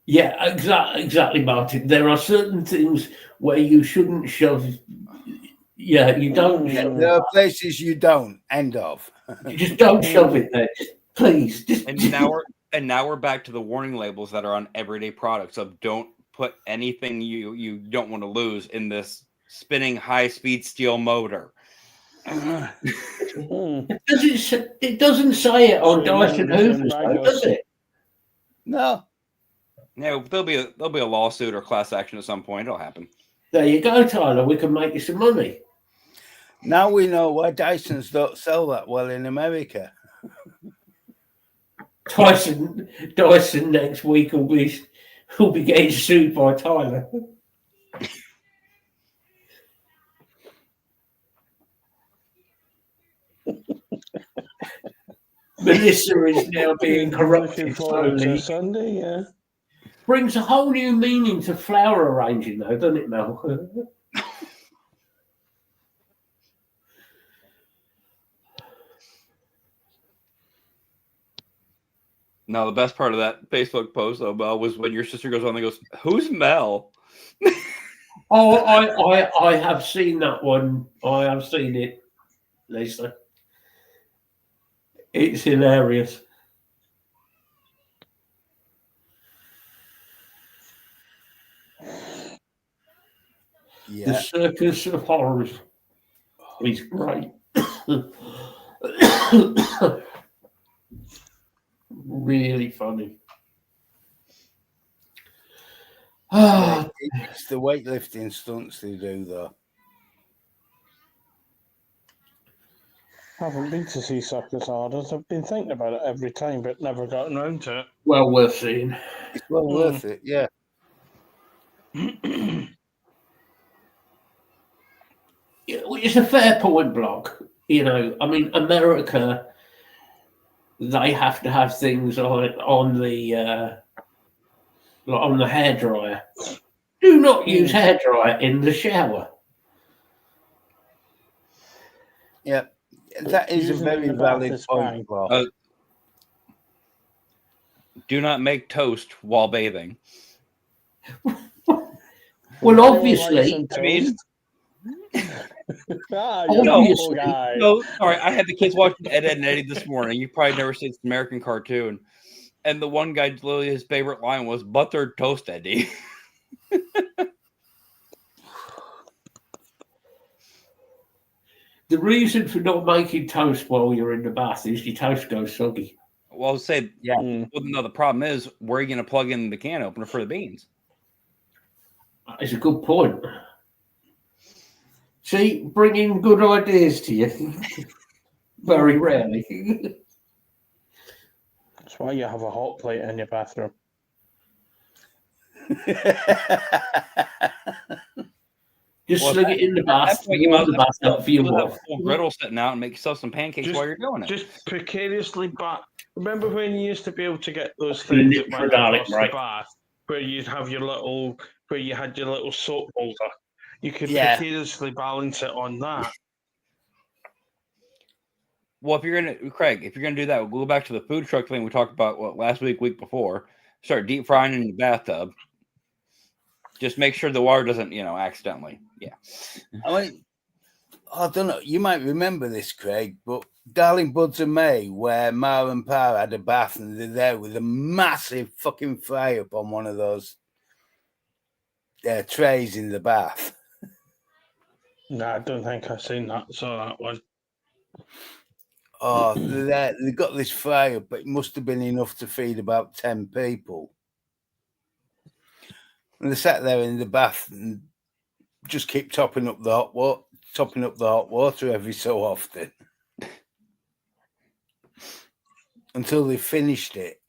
S1: Yeah, exactly, Martin. There are certain things where you shouldn't shove. Yeah, you don't.
S3: Yeah,
S1: Shove,
S3: there are places you don't. End of.
S1: you just don't shove it there. Just, please, just.
S2: And now we're back to the warning labels that are on everyday products of don't put anything you don't want to lose in this spinning high-speed steel motor.
S1: It doesn't say it on Dyson Hoovers, though, does it?
S3: No.
S2: Yeah, there'll be a lawsuit or class action at some point. It'll happen.
S1: There you go, Tyler. We can make you some money.
S3: Now we know why Dysons don't sell that well in America.
S1: Dyson next week will be getting sued by Tyler. Melissa is now being corrupted slowly.
S4: Sunday, yeah.
S1: Brings a whole new meaning to flower arranging, though, doesn't it, Mel?
S2: No, the best part of that Facebook post, though, Mel, was when your sister goes on and goes, "Who's Mel?"
S1: Oh, I have seen that one. I have seen it, Lisa. It's hilarious.
S3: Yeah.
S1: The Circus of Horrors is great. Really funny. Ah,
S3: It's the weightlifting stunts they do, though.
S4: I haven't been to see Circus Orders. I've been thinking about it every time, but never gotten around to it.
S1: well worth seeing.
S3: It's well worth it, yeah.
S1: It's a fair point, Block. You know, I mean, America, they have to have things on the hairdryer. Do not use hairdryer in the shower.
S3: Yeah. That is a
S4: Using it
S3: very
S4: in the bath
S3: valid
S4: is fine.
S3: point, Bob.
S2: Do not make toast while bathing.
S1: Well, obviously,
S2: I mean,
S4: you're
S1: obviously,
S4: a guy.
S2: no, sorry, I had the kids watching Ed, Ed and Eddie this morning. You probably never seen this American cartoon. And the one guy, literally, his favorite line was "buttered toast, Eddie."
S1: the reason for not making toast while you're in the bath is your toast goes soggy.
S2: Well, I'll say,
S3: Yeah.
S2: well, no, the problem is, where are you going to plug in the can opener for the beans?
S1: It's a good point. See, bringing good ideas to you. Very rarely.
S4: That's why you have a hot plate in your bathroom.
S1: Just
S2: Well,
S1: sling it in the bath.
S2: That's what you
S1: warm
S2: might
S1: the bath up for your
S2: have
S1: wife.
S2: a full griddle sitting out and make yourself some pancakes
S4: Just-
S2: while you're doing it.
S4: Just precariously bath. Remember when you used to be able to get those
S1: You
S4: things
S1: need
S4: that went
S1: for garlic,
S4: across
S1: right?
S4: the bath, where you'd have your little, where you had your little soap holder. You could
S3: Yeah.
S4: precariously balance it on that.
S2: Well, if you're gonna do that, we'll go back to the food truck thing we talked about last week before. Start deep frying in the bathtub. Just make sure the water doesn't, accidentally. Yeah.
S3: I mean, I don't know. You might remember this, Craig, but Darling Buds and May, where Ma and Pa had a bath and they're there with a massive fucking fry up on one of those trays in the bath.
S4: No, I don't think I've seen that. Saw that one.
S3: Oh, they're there. They got this fry up, but it must have been enough to feed about 10 people. And they sat there in the bath and just keep topping up the hot water every so often until they finished it.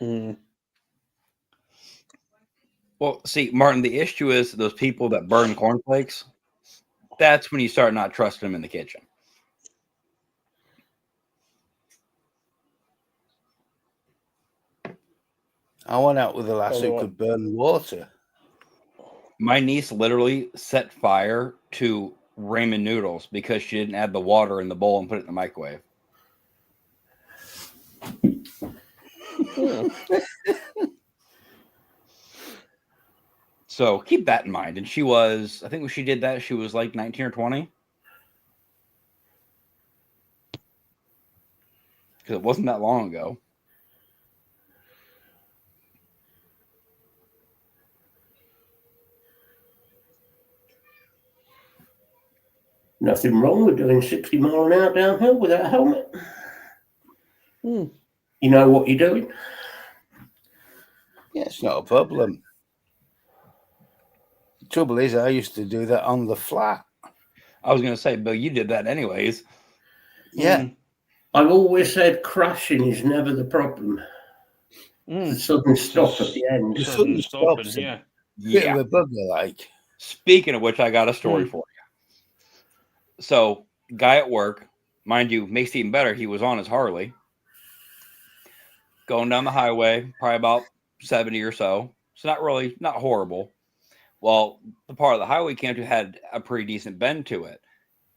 S4: Mm.
S2: Well, see, Martin, the issue is those people that burn cornflakes. That's when you start not trusting them in the kitchen.
S3: I went out with a lass who could burn water.
S2: My niece literally set fire to ramen noodles because she didn't add the water in the bowl and put it in the microwave. So keep that in mind. And she was, I think when she did that, she was like 19 or 20. Because it wasn't that long ago.
S1: Nothing wrong with doing 60 mile an hour downhill without a helmet.
S4: Mm.
S1: You know what you're doing.
S3: Yeah, it's not a problem. The trouble is, I used to do that on the flat.
S2: I was going to say, Bill, you did that anyways.
S3: Yeah.
S1: I've always said crashing is never the problem. The sudden stop at the end.
S3: The sudden stops.
S4: Yeah.
S3: Bit of a bugger, like.
S2: Speaking of which, I got a story for you. So, guy at work, mind you, makes it even better. He was on his Harley, going down the highway, probably about 70 or so. So not horrible. Well, the part of the highway he came to had a pretty decent bend to it.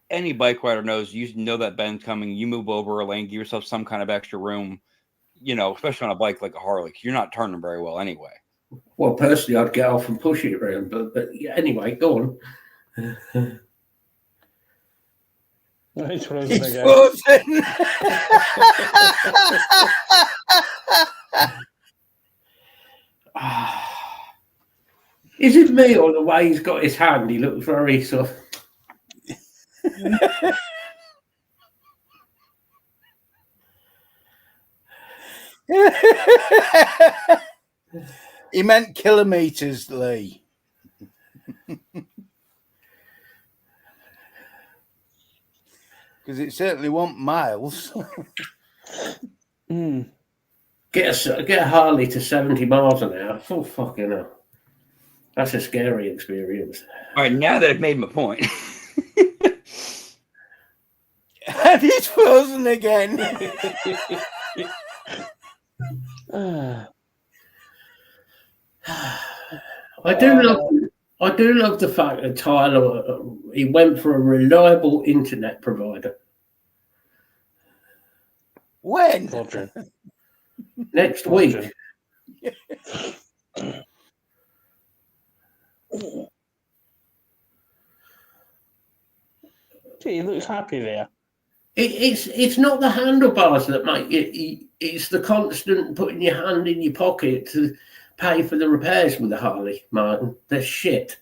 S2: Any bike rider knows you know that bend's coming. You move over a lane, give yourself some kind of extra room, you know, especially on a bike like a Harley, 'cause you're not turning very well anyway.
S1: Well, personally, I'd get off and push it around, but yeah, anyway, go on.
S4: It's frozen
S3: It's
S4: again.
S3: frozen.
S1: Is it me or the way he's got his hand? He looks very sort of...
S3: He meant kilometers, Lee. Because it certainly wasn't miles.
S1: Get a Harley to 70 miles an hour. Oh, fucking hell. That's a scary experience.
S2: All right, now that I've made my point.
S3: And he's frozen again.
S1: I do love the fact that Tyler he went for a reliable internet provider.
S3: When?
S1: Next week.
S4: He looks happy there.
S1: It's not the handlebars that make it. It's the constant putting your hand in your pocket to pay for the repairs with the Harley, Martin. They're shit.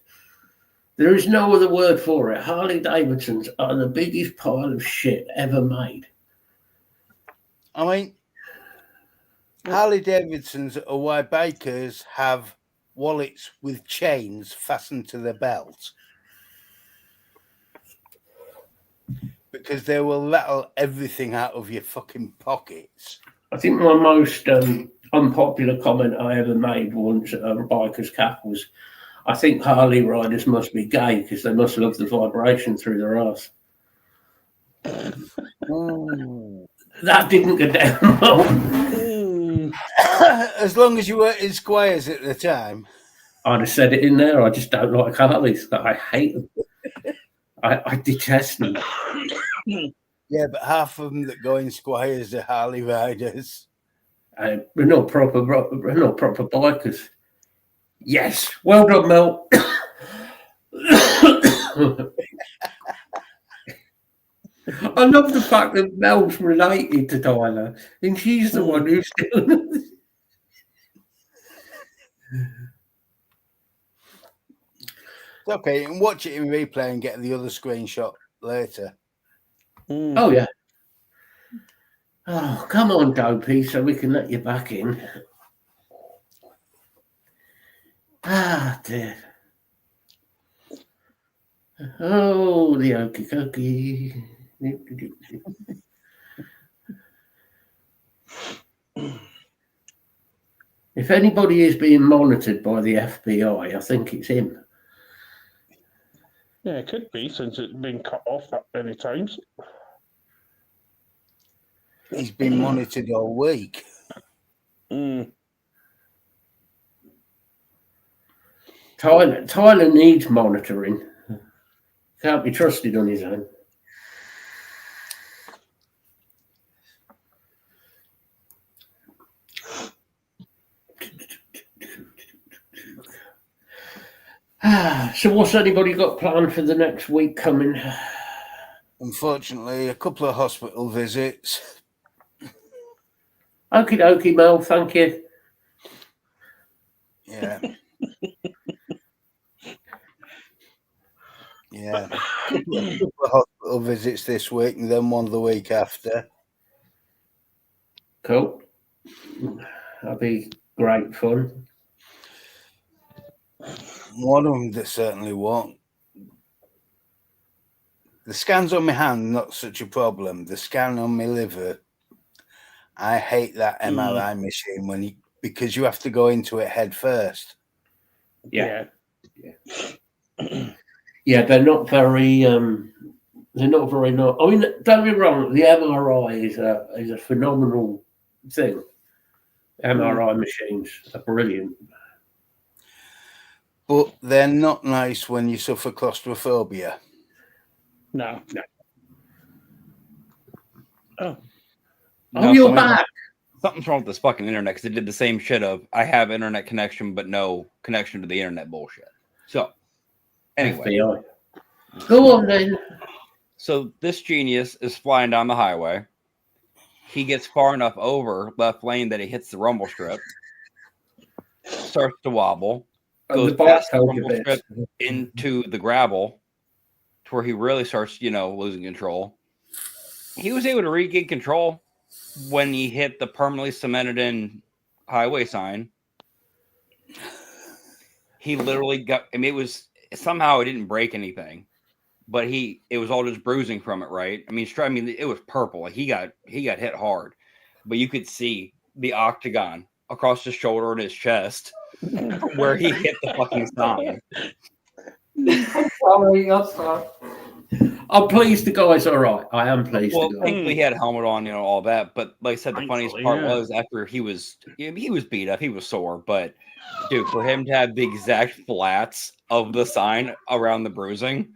S1: There is no other word for it. Harley Davidsons are the biggest pile of shit ever made.
S3: I mean, Harley Davidsons are why bikers have wallets with chains fastened to their belts. Because they will rattle everything out of your fucking pockets.
S1: I think my most unpopular comment I ever made once at a biker's cap was, I think Harley riders must be gay because they must love the vibration through their ass. That didn't go down well.
S3: As long as you weren't in Squires at the time.
S1: I'd have said it in there. I just don't like Harleys. I hate them. I detest them.
S3: Yeah, but half of them that go in Squires are Harley riders.
S1: We're not proper bikers. Yes, well done, Mel. I love the fact that Mel's related to Tyler, and she's the one who's still.
S3: Okay, and watch it in replay and get the other screenshot later.
S1: Oh yeah. Oh, come on, Dopey, so we can let you back in. Ah, dear. Oh, the okie dokie. If anybody is being monitored by the FBI, I think it's him.
S4: Yeah, it could be since it's been cut off that many times.
S3: He's been monitored all week.
S1: Tyler needs monitoring. Can't be trusted on his own. So what's anybody got planned for the next week coming?
S3: Unfortunately, a couple of hospital visits.
S1: Okie dokie, Mel, thank you.
S3: Yeah. Yeah. A couple of hospital visits this week and then one the week after.
S1: Cool. That'll be great fun.
S3: One of them that certainly won't. The scans on my hand, not such a problem. The scan on my liver, I hate that MRI machine because you have to go into it head first.
S1: Yeah, they're not very. They're not very. I mean, don't get me wrong. The MRI is a phenomenal thing. MRI machines are brilliant.
S3: But they're not nice when you suffer claustrophobia.
S4: No.
S2: No,
S1: You're back.
S2: Something's wrong with this fucking internet because it did the same shit of I have internet connection but no connection to the internet bullshit. So, anyway.
S1: FBI. Go on then.
S2: So this genius is flying down the highway. He gets far enough over left lane that he hits the rumble strip. Starts to wobble. Goes past the rumble strip into the gravel to where he really starts, losing control. He was able to regain control when he hit the permanently cemented in highway sign. He literally got, it was somehow it didn't break anything, but it was all just bruising from it, right? I mean, it was purple. He got hit hard, but you could see the octagon across his shoulder and his chest where he hit the fucking sign.
S1: I'm pleased the guy's all right. I am pleased.
S2: Well, thankfully he had a helmet on, all that. But like I said, the funniest part was after he was beat up, he was sore. But dude, for him to have the exact flats of the sign around the bruising,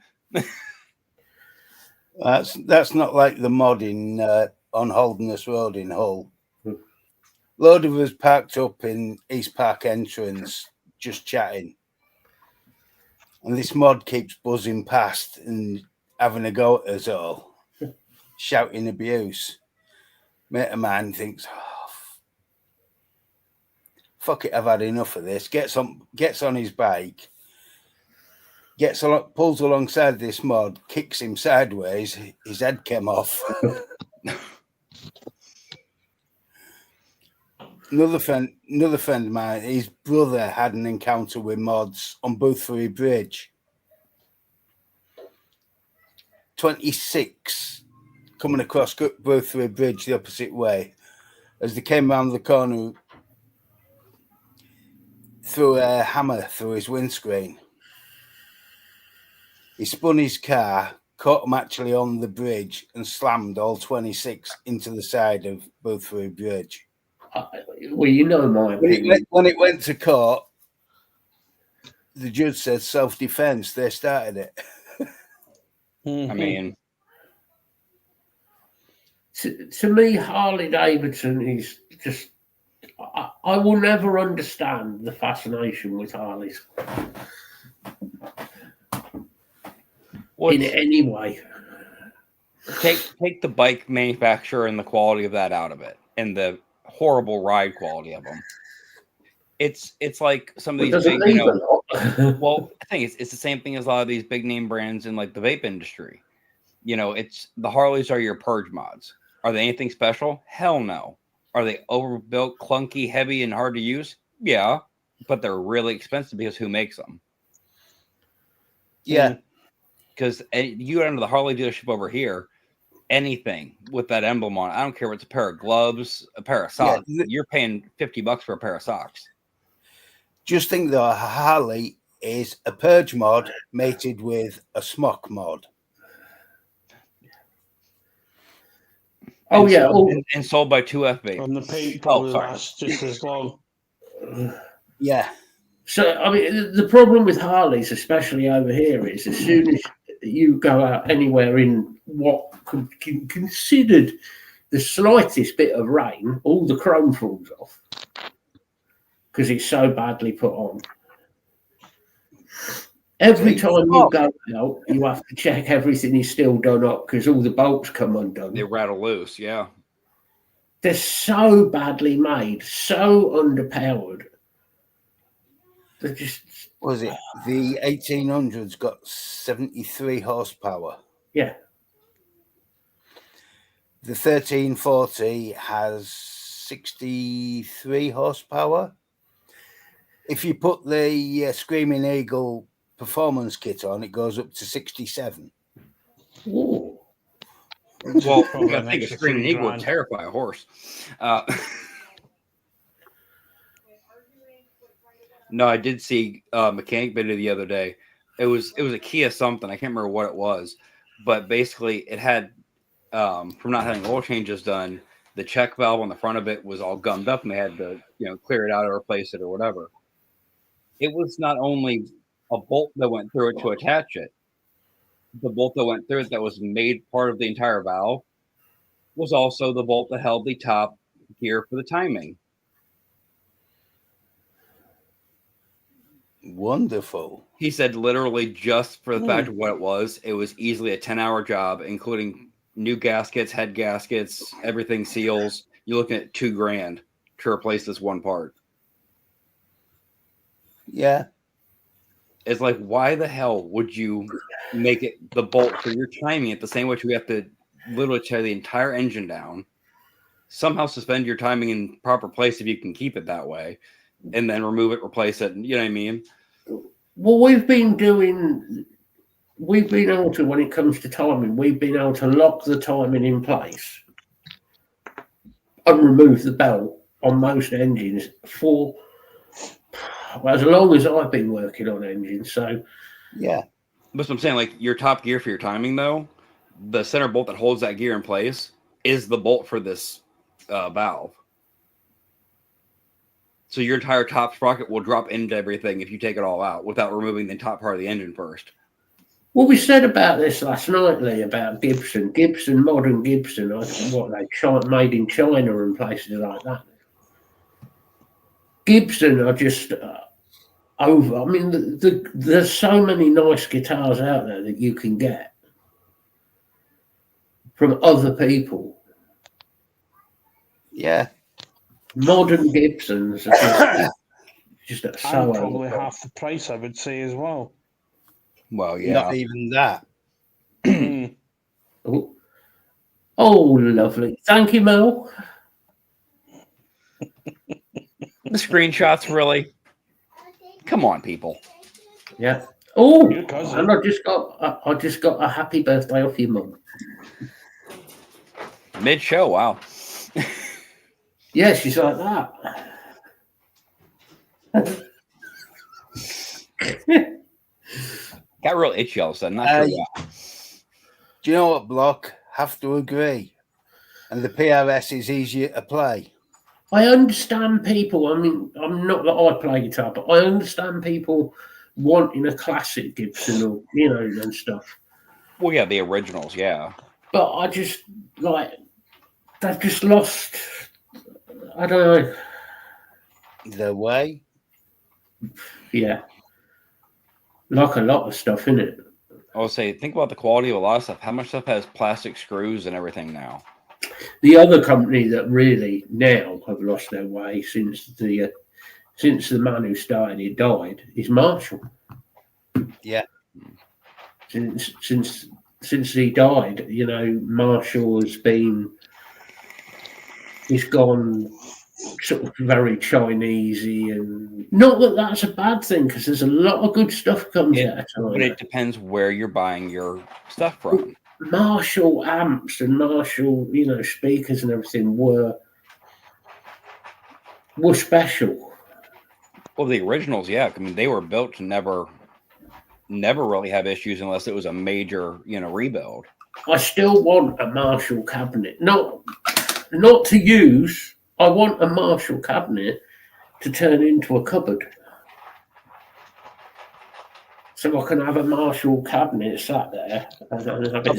S3: that's not like the mod on Holderness Road in Hull. Load of us parked up in East Park entrance, just chatting, and this mod keeps buzzing past and having a go at us all, shouting abuse. Mate of mine thinks, fuck it, I've had enough of this. Gets on his bike, pulls alongside this mod, kicks him sideways. His head came off. Another friend of mine, his brother had an encounter with mods on Boothbury Bridge. 26 coming across Boothbury Bridge the opposite way. As they came around the corner, threw a hammer through his windscreen. He spun his car, caught him actually on the bridge, and slammed all 26 into the side of Boothbury Bridge.
S1: Well, my opinion.
S3: When it went to court, the judge said self-defense. They started it.
S2: I mean,
S1: to me, Harley Davidson is just. I will never understand the fascination with Harleys in any way.
S2: Take the bike manufacturer and the quality of that out of it, and the horrible ride quality of them. It's like some of these big, well, I think it's the same thing as a lot of these big name brands in like the vape industry. It's the Harleys are your purge mods. Are they anything special? Hell no. Are they overbuilt, clunky, heavy, and hard to use? Yeah, but they're really expensive because who makes them?
S3: Yeah,
S2: because you go into the Harley dealership over here, anything with that emblem on it. I don't care if it's a pair of gloves, a pair of socks. You're paying $50 for a pair of socks.
S3: Just think though, a Harley is a purge mod mated with a smock mod.
S1: Oh, yeah.
S2: And sold by 2FB.
S4: And the paint probably lasts just as long.
S3: Yeah.
S1: So, I mean, the problem with Harleys, especially over here, is as soon as you go out anywhere in what could be considered the slightest bit of rain, all the chrome falls off because it's so badly put on. Every time you go out, you have to check everything is still done up because all the bolts come undone.
S2: They rattle loose, yeah.
S1: They're so badly made, so underpowered. They're just...
S3: Was it the 1800s got 73 horsepower?
S1: Yeah.
S3: The 1340 has 63 horsepower. If you put the Screaming Eagle performance kit on, it goes up to 67.
S1: Ooh.
S2: Well, I think a Screaming Eagle would terrify a horse. No, I did see a mechanic video the other day. It was a Kia something. I can't remember what it was, but basically it had from not having oil changes done, the check valve on the front of it was all gummed up, and they had to clear it out or replace it or whatever. It was not only a bolt that went through it to attach it. The bolt that went through it that was made part of the entire valve was also the bolt that held the top gear for the timing.
S3: Wonderful.
S2: He said literally just for the fact of what it was easily a 10-hour job, including new gaskets, head gaskets, everything seals. You're looking at $2,000 to replace this one part.
S3: Yeah.
S2: It's like, why the hell would you make it the bolt for your timing at the same way we have to literally tear the entire engine down, somehow suspend your timing in proper place if you can keep it that way, and then remove it, replace it, you know what I mean?
S1: Well, we've been able to, when it comes to timing, we've been able to lock the timing in place and remove the belt on most engines for as long as I've been working on engines. So,
S3: yeah.
S2: But I'm saying, like, your top gear for your timing, though, the center bolt that holds that gear in place is the bolt for this valve. So your entire top sprocket will drop into everything if you take it all out without removing the top part of the engine first.
S1: Well, we said about this last night, Lee, about Gibson, modern Gibson, what they made in China and places like that. Gibson are just over. I mean, there's so many nice guitars out there that you can get from other people.
S3: Yeah.
S1: Modern Gibsons are just so
S4: probably half the price, I would say, as well.
S2: Well, yeah.
S3: Not even that.
S1: Oh, lovely. Thank you, Mel.
S2: The screenshots, really? Come on, people.
S1: Yeah. Oh,
S4: Your cousin.
S1: and I just got a happy birthday off your mum.
S2: Mid-show, wow.
S1: Yeah, she's like that.
S2: Got real itchy all of a sudden. Not sure why.
S3: Do you know what, Block? Have to agree. And the PRS is easier to play.
S1: I understand people. I mean, I'm not that I play guitar, but I understand people wanting a classic Gibson or, and stuff.
S2: Well, yeah, the originals, yeah.
S1: But I just, they've just lost, I don't know.
S3: The way?
S1: Yeah. Like a lot of stuff, innit?
S2: I would say, think about the quality of a lot of stuff. How much stuff has plastic screws and everything now?
S1: The other company that really now have lost their way since the man who started it died is Marshall.
S3: Yeah.
S1: Since he died, Marshall has been. He's gone sort of very Chinesey, and not that that's a bad thing because there's a lot of good stuff comes out of China.
S2: But it depends where you're buying your stuff from.
S1: Marshall amps and Marshall, speakers and everything were special.
S2: Well, the originals, yeah. I mean, they were built to never really have issues unless it was a major, rebuild.
S1: I still want a Marshall cabinet, not to use. I want a Marshall cabinet to turn into a cupboard, so I can have a Marshall cabinet sat there.
S3: I've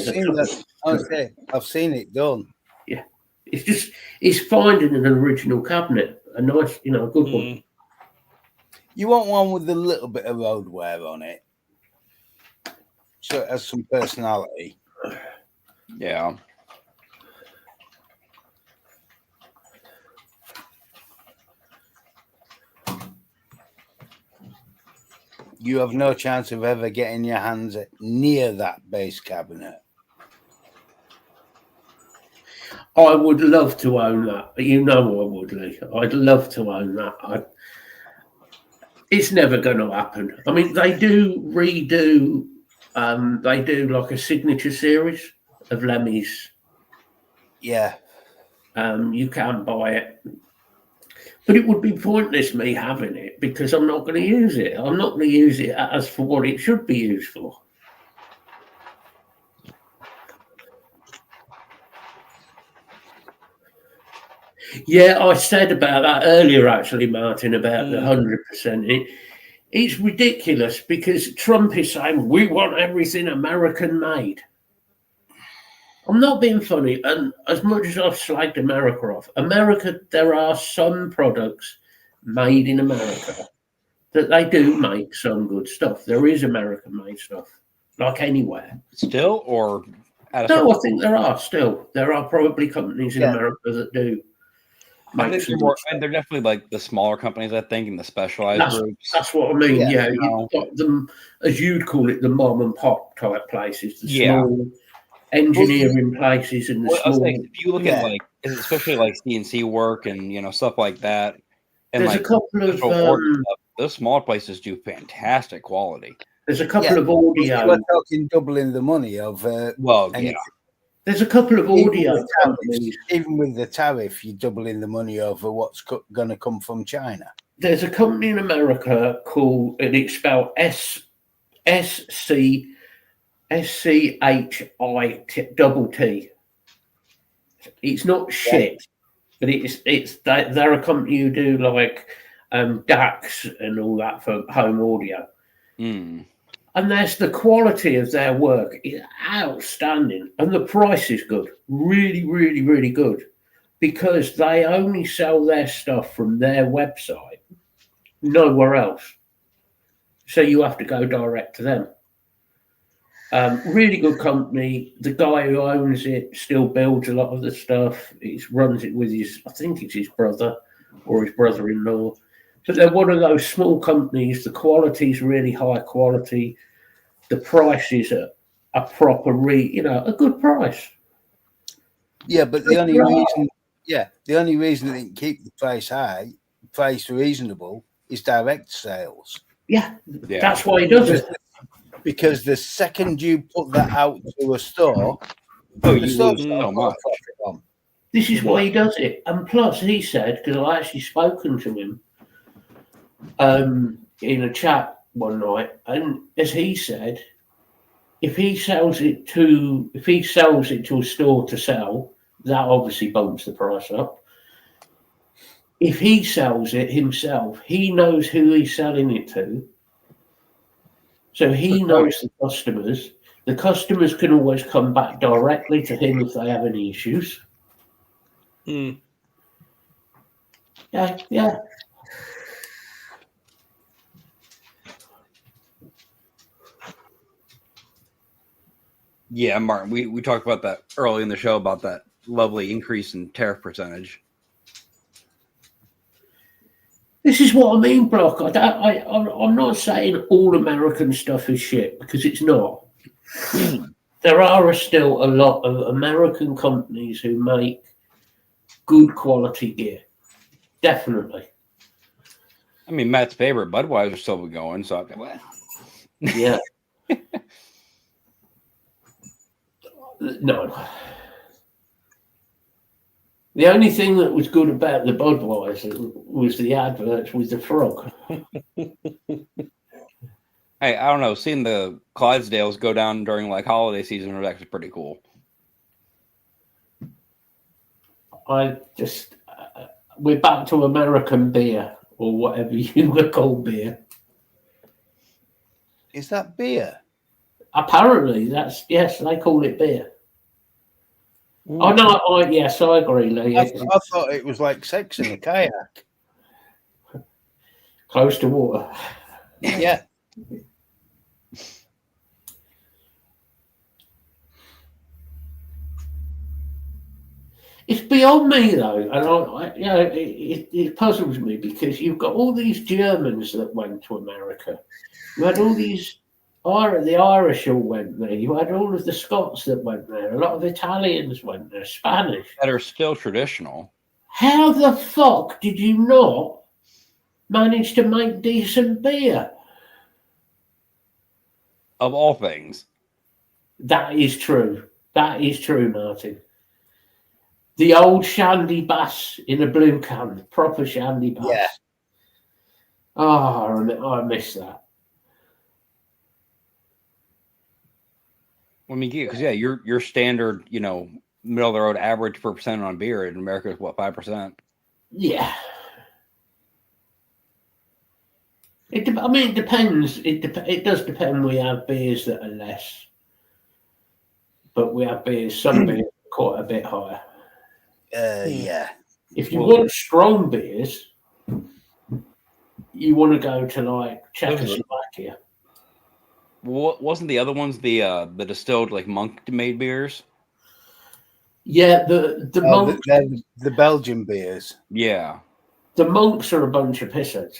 S3: seen that. Honestly, I've seen it done.
S1: Yeah, it's finding an original cabinet, a nice, a good one.
S3: You want one with a little bit of road wear on it, so it has some personality.
S2: Yeah.
S3: You have no chance of ever getting your hands near that base cabinet.
S1: I would love to own that. I would, Lee. I'd love to own that. It's never going to happen. I mean, they do redo. They do like a signature series of Lemmy's.
S3: Yeah.
S1: You can buy it, but it would be pointless me having it because I'm not going to use it. I'm not going to use it as for what it should be used for. Yeah, I said about that earlier, actually, Martin, about the 100%. It's ridiculous because Trump is saying we want everything American made. I'm not being funny, and as much as I've slagged America off, there are some products made in America that they do make some good stuff. There is American-made stuff, like anywhere.
S2: Still, or
S1: no, I think there are probably companies in America that do.
S2: I think they're definitely like the smaller companies, I think, and the specialized groups.
S1: That's what I mean. Yeah, you've got them, as you'd call it, the mom and pop type places, the small engineering places, and the small.
S2: If you look at like, especially like CNC work and stuff like that, and
S1: there's
S2: like
S1: a couple of
S2: those small places do fantastic quality.
S1: There's a couple of audio.
S3: We're talking doubling the money of.
S1: There's a couple of audio companies.
S3: Even with the tariff, you're doubling the money over what's going to come from China.
S1: There's a company in America called, and it's spelled SCHIT. It's not shit, but they're a company who do like DACs and all that for home audio. And the quality of their work is outstanding. And the price is good. Really, really, really good. Because they only sell their stuff from their website, nowhere else. So you have to go direct to them. Really good company. The guy who owns it still builds a lot of the stuff. He runs it with I think it's his brother or his brother-in-law. But they're one of those small companies. The quality is really high quality. The price is a proper, a good price.
S3: Yeah, but the only reason they can keep the price reasonable, is direct sales.
S1: Yeah. That's why he does it.
S3: Because the second you put that out to a store, the store's not profit on.
S1: This is why he does it. And plus, he said, because I actually spoken to him in a chat one night, and as he said, if he sells it to a store to sell, that obviously bumps the price up. If he sells it himself, he knows who he's selling it to, so he knows the customers. The customers can always come back directly to him if they have any issues. Yeah.
S2: Yeah, Martin, we talked about that early in the show about that lovely increase in tariff percentage.
S1: This is what I mean, Brock. I'm not saying all American stuff is shit, because it's not. There are still a lot of American companies who make good quality gear. Definitely.
S2: I mean, Matt's favorite, Budweiser, still going. So,
S1: yeah. No. The only thing that was good about the Budweiser was the adverts with the frog.
S2: Hey, I don't know. Seeing the Clydesdales go down during like holiday season was actually pretty cool.
S1: I just we're back to American beer or whatever you would call beer.
S3: Is that beer?
S1: Apparently, yes, they call it beer. Oh no, yes, I agree, Lee.
S3: I thought it was like sex in a kayak.
S1: Close to water.
S3: Yeah.
S1: It's beyond me though, and it puzzles me because you've got all these Germans that went to America. You had all these, the Irish all went there. You had all of the Scots that went there. A lot of Italians went there. Spanish
S2: that are still traditional.
S1: How the fuck did you not manage to make decent beer?
S2: Of all things,
S1: that is true. That is true, Martin. The old Shandy Bass in a blue can, proper Shandy Bass.
S3: Yeah.
S1: Oh, I miss that.
S2: I mean, because your standard, middle of the road average per percent on beer in America is what, 5%?
S1: Yeah. It depends. It does depend. We have beers that are less, but we have some beers quite a bit higher.
S3: Yeah.
S1: If you want strong beers, you want to go to like Czechoslovakia.
S2: Wasn't the other ones the distilled like monk made beers?
S1: Yeah, the monks.
S3: The Belgian beers.
S2: Yeah,
S1: the monks are a bunch of pissheads.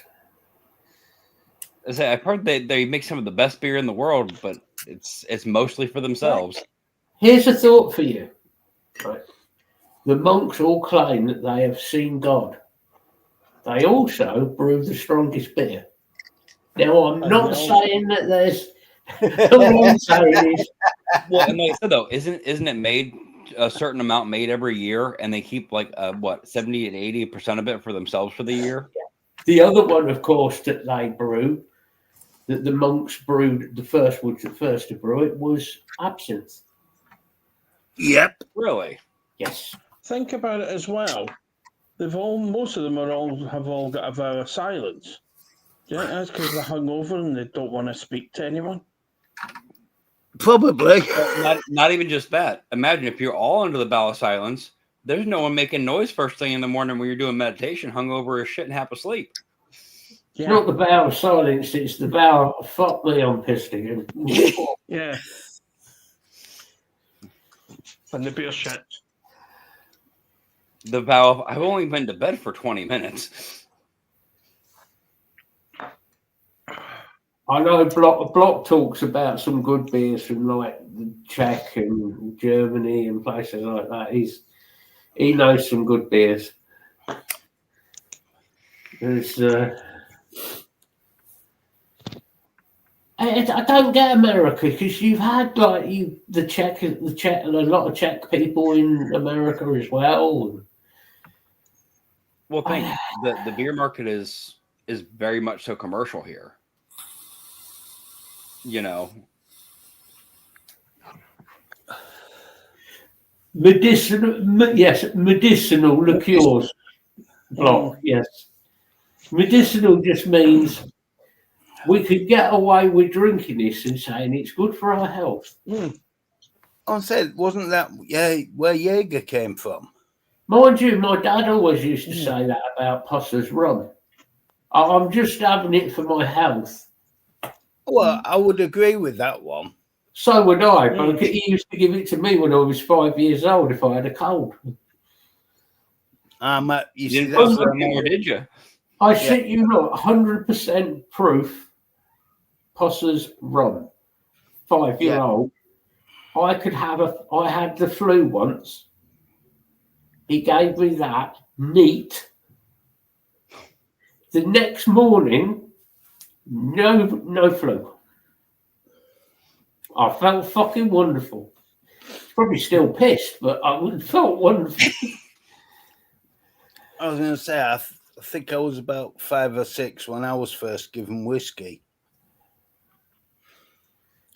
S2: I've heard they make some of the best beer in the world, but it's mostly for themselves.
S1: Here's a thought for you. Right. The monks all claim that they have seen God. They also brew the strongest beer. Now, I'm not saying that there's. All I'm saying is.
S2: Well, and like I said though, isn't it made a certain amount made every year, and they keep like 70 and 80% of it for themselves for the year?
S1: The other one, of course, that they brew, that the monks brewed, the first to brew it was absinthe.
S3: Yep.
S2: Really?
S1: Yes.
S4: Think about it as well. Most of them have all got a vow of silence. Do you think that's because they're hungover and they don't want to speak to anyone?
S3: Probably.
S2: Not even just that. Imagine if you're all under the vow of silence, there's no one making noise first thing in the morning when you're doing meditation, hungover as shit and half asleep.
S1: Yeah. It's not the vow of silence, it's the vow of fuck me, I'm pissed again.
S4: Yeah. And the beer shit.
S2: The vow of I've only been to bed for 20 minutes.
S1: I know Block talks about some good beers from like the Czech and Germany and places like that. He knows some good beers. I don't get America because you've had like the Czech a lot of Czech people in America as well.
S2: Well, the beer market is very much so commercial here.
S1: Medicinal liqueurs. Block, yes. Medicinal just means we could get away with drinking this and saying it's good for our health.
S3: I said, wasn't that where Jaeger came from?
S1: Mind you, my dad always used to say that about Pusser's rum. I'm just having it for my health.
S3: Well, I would agree with that one.
S1: So would I, but he used to give it to me when I was 5 years old if I had a cold.
S2: You didn't put more, did you?
S1: I shit you not, 100% proof Pusser's rum. 5-year-old. I had the flu once. He gave me that neat. The next morning, no flu. I felt fucking wonderful. Probably still pissed, but I would have thought one.
S3: I was going to say, I think I was about 5 or 6 when I was first given whiskey.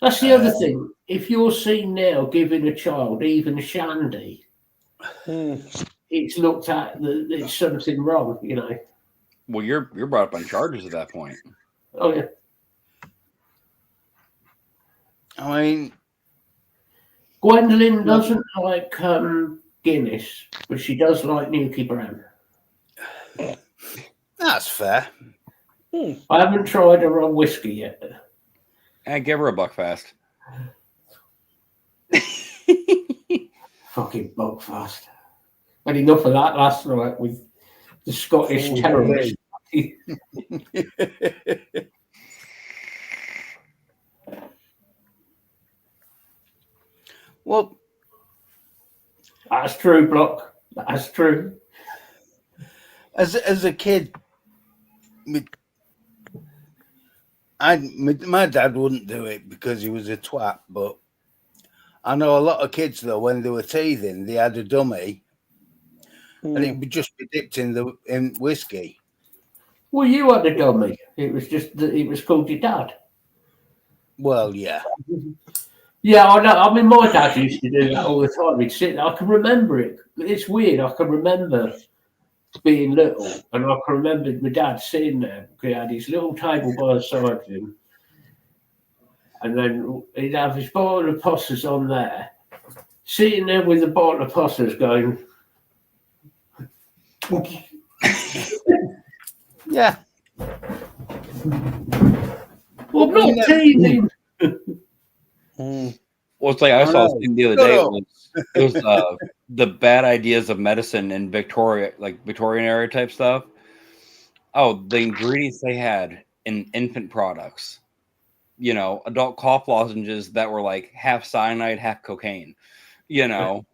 S1: That's the other thing. If you're seen now giving a child even shandy, it's looked at that there's something wrong, you know.
S2: Well, you're brought up on charges at that point.
S1: Oh yeah.
S3: I mean,
S1: Gwendolyn doesn't like Guinness, but she does like Nuki Brown.
S3: that's fair.
S1: I haven't tried her on whiskey yet.
S2: And give her a Buckfast.
S1: Fucking Buckfast. Had enough of that last night with the Scottish terrorists.
S3: Well,
S1: That's true, Block. That's true.
S3: as a kid, my dad wouldn't do it because he was a twat, but I know a lot of kids, though, when they were teething, they had a dummy, and it would just be dipped in whiskey.
S1: Well, you had a dummy. It was just that it was called your dad.
S3: Well, yeah.
S1: Yeah, I know. I mean, my dad used to do that all the time. He'd sit there. I can remember it. It's weird. I can remember being little, and I can remember my dad sitting there. He had his little table by the side of him, and then he'd have his bottle of Potters on there, sitting there with the bottle of Potters going.
S2: Yeah.
S1: Well, I'm not teasing.
S2: Well, it's like I saw this thing the other day. It was the bad ideas of medicine in Victoria, like Victorian era type stuff. Oh, the ingredients they had in infant products. You know, adult cough lozenges that were like half cyanide, half cocaine. You know.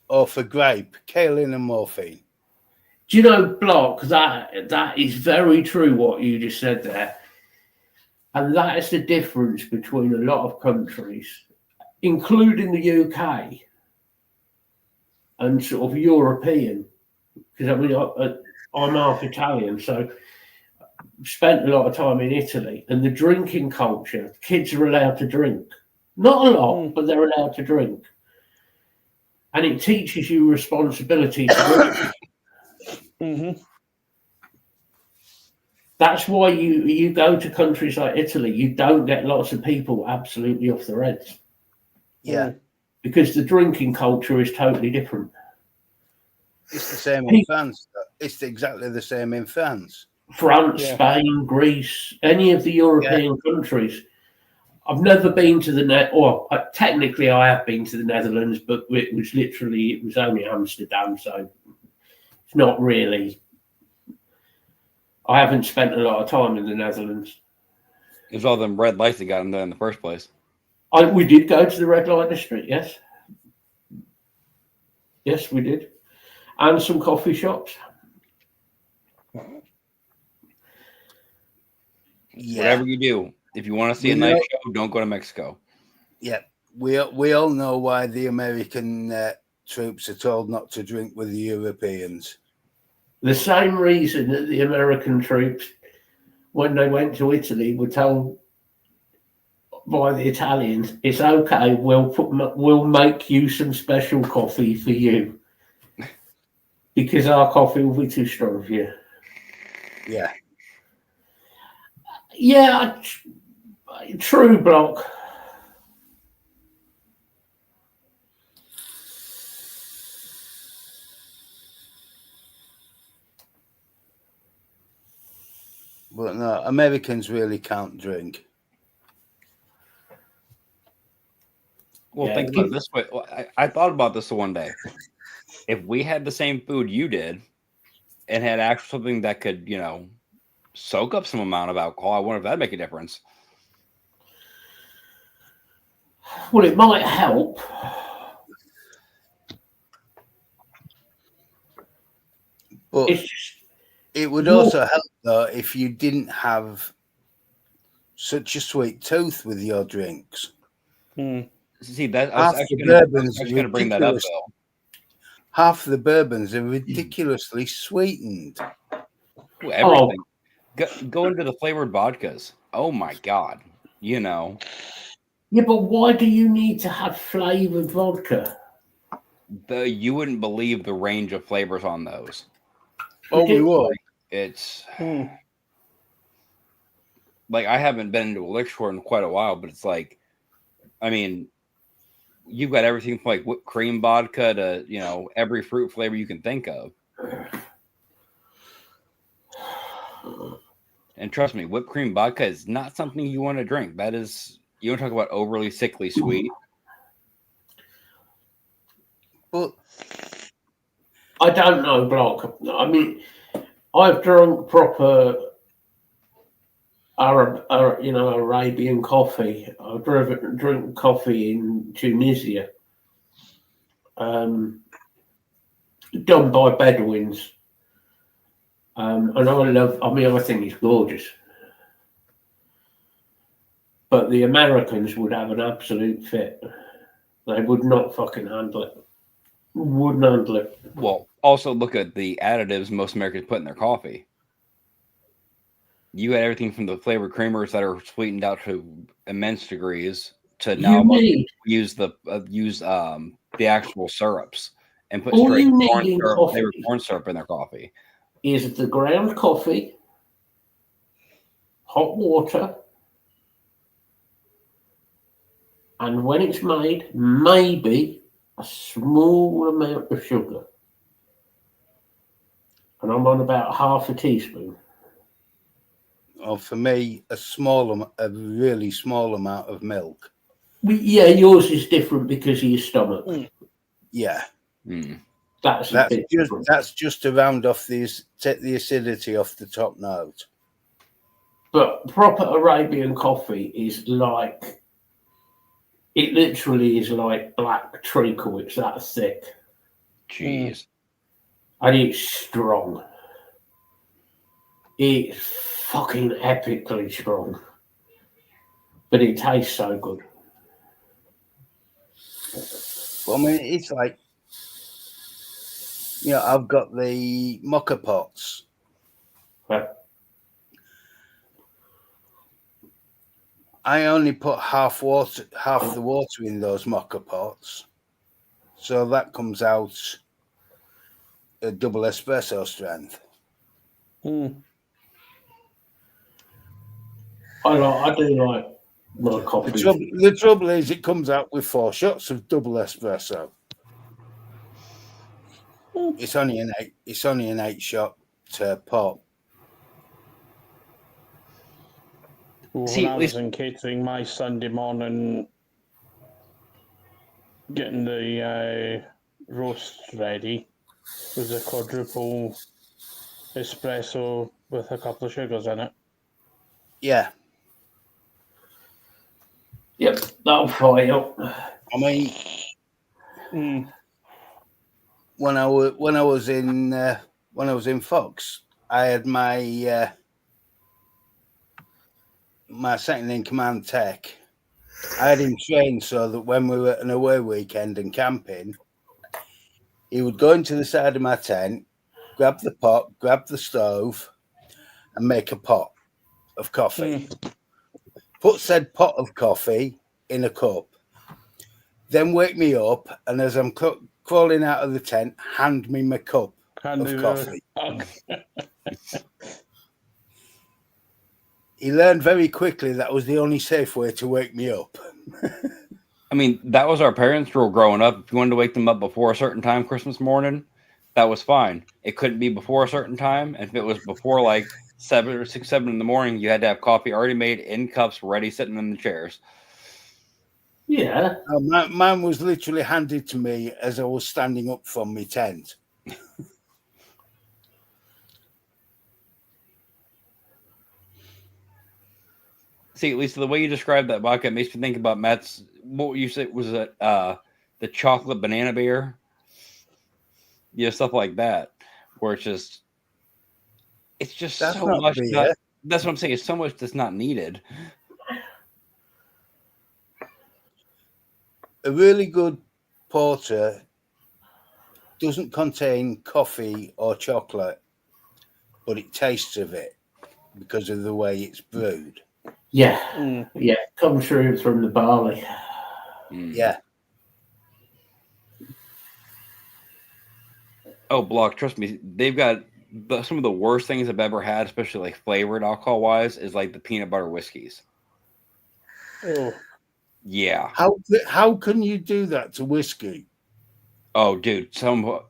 S3: Or for grape, kaolin and morphine.
S1: Do you know, Block, that is very true what you just said there. And that is the difference between a lot of countries, including the UK and sort of European. Because I mean, I'm half Italian, so I've spent a lot of time in Italy. And the drinking culture, kids are allowed to drink. Not a lot, but they're allowed to drink. And it teaches you responsibility to drink. That's why you go to countries like Italy, you don't get lots of people absolutely off their heads.
S3: Yeah.
S1: Because the drinking culture is totally different.
S3: It's the same in France. It's exactly the same in France.
S1: France, Spain, Greece, any of the European countries. I've never been to the technically I have been to the Netherlands, but it was only Amsterdam, so it's not really. I haven't spent a lot of time in the Netherlands.
S2: It was all them red lights that got them there in the first place.
S1: We did go to the red light district, yes. Yes, we did. And some coffee shops.
S3: Yeah.
S2: Whatever you do, if you want to see a nice show, don't go to Mexico.
S3: Yeah. We all know why the American troops are told not to drink with the Europeans.
S1: The same reason that the American troops, when they went to Italy, were told by the Italians, "It's okay. We'll make you some special coffee for you because our coffee will be too strong for you."
S3: Yeah.
S1: Yeah, true, Block.
S3: But no, Americans really can't drink.
S2: Well, think about it this way. I thought about this one day. If we had the same food you did and had actually something that could, soak up some amount of alcohol, I wonder if that'd make a difference.
S1: Well, it might help.
S3: But it would also help, though, if you didn't have such a sweet tooth with your drinks.
S4: Mm.
S2: See that I
S3: Half
S2: was
S3: the
S2: actually gonna,
S3: bourbons are
S2: bring that up
S3: ridiculous.
S2: though.
S3: Half the bourbons are ridiculously sweetened.
S2: Ooh, everything. Go into the flavored vodkas. Oh my god! You know,
S1: Yeah, but why do you need to have flavored vodka?
S2: you wouldn't believe the range of flavors on those.
S3: Oh, we will.
S2: It's
S4: Mm.
S2: like I haven't been into a liquor store in quite a while, but it's like, I mean, you've got everything from like whipped cream vodka to every fruit flavor you can think of. And trust me, whipped cream vodka is not something you want to drink. That is, you want to talk about overly sickly sweet.
S3: But
S1: I don't know, Block. I mean, I've drunk proper Arabian coffee. I've drink coffee in Tunisia, done by Bedouins. And I think it's gorgeous. But the Americans would have an absolute fit. They would not fucking handle it. Wouldn't handle it.
S2: Well, also look at the additives most Americans put in their coffee. You had everything from the flavored creamers that are sweetened out to immense degrees to now use the actual syrups and put straight flavored corn syrup in their coffee.
S1: Is the ground coffee, hot water, and when it's made, maybe a small amount of sugar. And I'm on about half a teaspoon.
S3: Oh, for me, a really small amount of milk.
S1: Yeah, yours is different because of your stomach.
S3: Yeah.
S2: Mm.
S3: That's just to round off take the acidity off the top note.
S1: But proper Arabian coffee is like, it literally is like black treacle. It's that thick.
S2: Jeez.
S1: And it's strong. It's fucking epically strong. But it tastes so good.
S3: Well, I mean, it's like, I've got the mocha pots.
S1: Yeah.
S3: I only put half the water in those mocha pots. So that comes out a double espresso strength.
S4: Mm.
S1: I do like my coffee.
S3: The trouble is, it comes out with 4 shots of double espresso. It's only an 8-shot pot.
S4: Well, when I was in catering my Sunday morning, getting the roast ready, was a quadruple espresso with a couple of sugars in it.
S3: Yeah.
S1: Yep, that'll fry up.
S3: I mean, when I was in Fox, I had my my second in command tech. I had him trained so that when we were at an away weekend and camping, he would go into the side of my tent, grab the pot, grab the stove, and make a pot of coffee. Put said pot of coffee in a cup, then wake me up, and as I'm crawling out of the tent, hand me my cup of coffee. He learned very quickly that was the only safe way to wake me up.
S2: I mean, that was our parents' rule growing up. If you wanted to wake them up before a certain time Christmas morning, that was fine. It couldn't be before a certain time. And if it was before like 7 in the morning, you had to have coffee already made in cups, ready, sitting in the chairs.
S1: Yeah.
S3: Mine was literally handed to me as I was standing up from my tent.
S2: See, at least the way you described that vodka makes me think about Matt's. What you said was it the chocolate banana beer? Yeah, stuff like that, where it's just
S3: That's
S2: so
S3: not
S2: much.
S3: beer.
S2: That's what I'm saying. It's so much that's not needed.
S3: a really good porter doesn't contain coffee or chocolate, but it tastes of it because of the way it's brewed.
S1: Yeah,
S4: Mm.
S1: yeah, comes through from the barley.
S3: Yeah.
S2: Oh, Block, trust me, they've got some of the worst things I've ever had, especially like flavored alcohol wise, is like the peanut butter whiskeys.
S4: Oh,
S2: Yeah.
S3: How can you do that to whiskey?
S2: Oh, dude.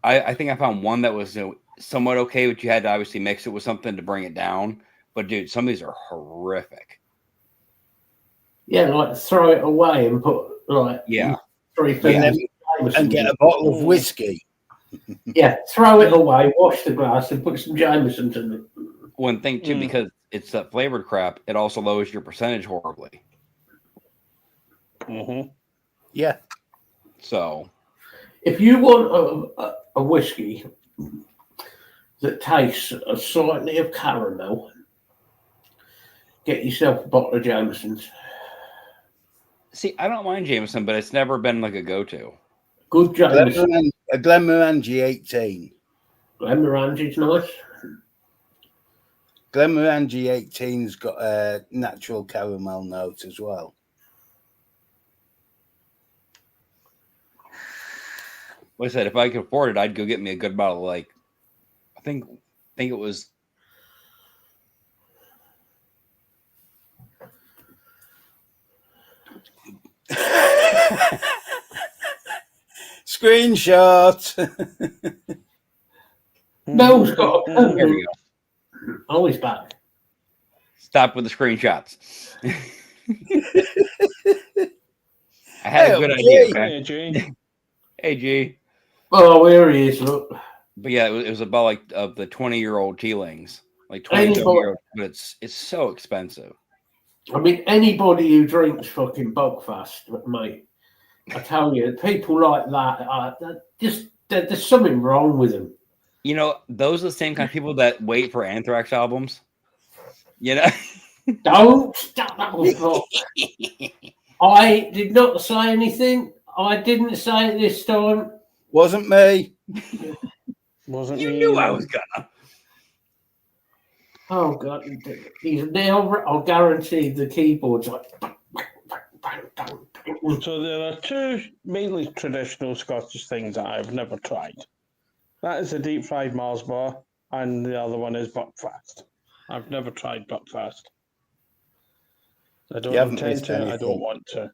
S2: I think I found one that was somewhat okay, but you had to obviously mix it with something to bring it down. But dude, some of these are horrific.
S1: Yeah, like throw it away and put like
S2: Yeah.
S1: 3
S3: And,
S1: fingers
S3: then,
S1: of Jameson
S3: and get
S1: in
S3: a
S1: it.
S3: bottle of whiskey.
S1: Yeah, throw it away, wash the glass, and put some Jameson in it.
S2: One thing too, because it's that flavored crap, it also lowers your percentage horribly.
S4: mm-hmm.
S3: Yeah.
S2: So
S1: If you want a whiskey that tastes slightly of caramel, get yourself a bottle of Jameson's.
S2: see, I don't mind Jameson, but it's never been like a go-to.
S1: Good Jameson.
S3: A Glenmorangie 18.
S1: Glenmorangie's nice.
S3: Glenmorangie 18's got a natural caramel note as well.
S2: Like I said, if I could afford it, I'd go get me a good bottle. Like, I think it was.
S3: Screenshot.
S1: Mel's got a
S2: There we go.
S1: Oh, he's back.
S2: Stop with the screenshots. I had a good idea. Okay?
S4: Hey, Jane.
S2: Hey, G.
S1: Oh, here he is. Look.
S2: But yeah, it was about like of the 20-year-old Tealings, like
S1: Anybody-
S2: 22-year-old. But it's so expensive.
S1: I mean, anybody who drinks fucking Buckfast, mate, I tell you, people like that, there's something wrong with them.
S2: You know, those are the same kind of people that wait for Anthrax albums. You know,
S1: Don't stop that was wrong. I did not say anything. I didn't say it this time.
S3: Wasn't me.
S4: Wasn't
S2: you
S4: me
S2: knew I
S4: either.
S2: was gonna.
S1: Oh god, he's now. I'll guarantee the keyboard's like.
S4: So there are two mainly traditional Scottish things that I've never tried. That is a deep fried Mars bar, and the other one is Buckfast. I've never tried Buckfast. I don't
S3: You haven't
S4: intend
S3: missed
S4: to. I
S3: anything.
S4: don't want to.
S2: I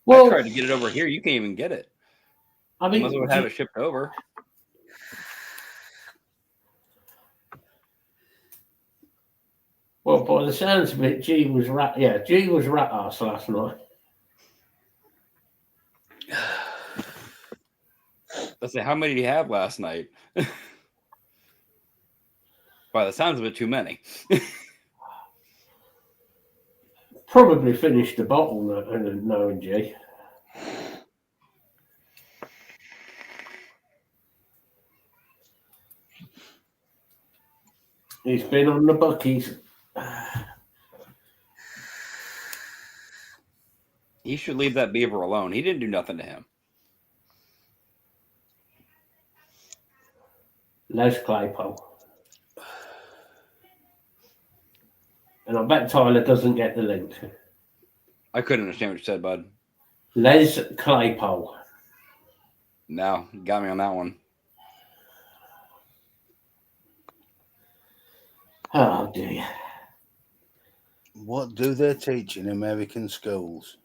S1: Well,
S2: tried to get it over here. You can't even get it
S1: I mean,
S2: unless I would have it shipped over.
S1: well, by the sounds of it, G was rat. Yeah, G was rat ass last night.
S2: Let's say, how many did you have last night? By the sounds of it, too many.
S1: Probably finished the bottle, knowing G. He's been on the buckies.
S2: He should leave that beaver alone. He didn't do nothing to him.
S1: Les Claypole. And I bet Tyler doesn't get the link.
S2: I couldn't understand what you said, bud.
S1: Les Claypole.
S2: No, you got me on that one.
S1: Oh dear.
S3: What do they teach in American schools?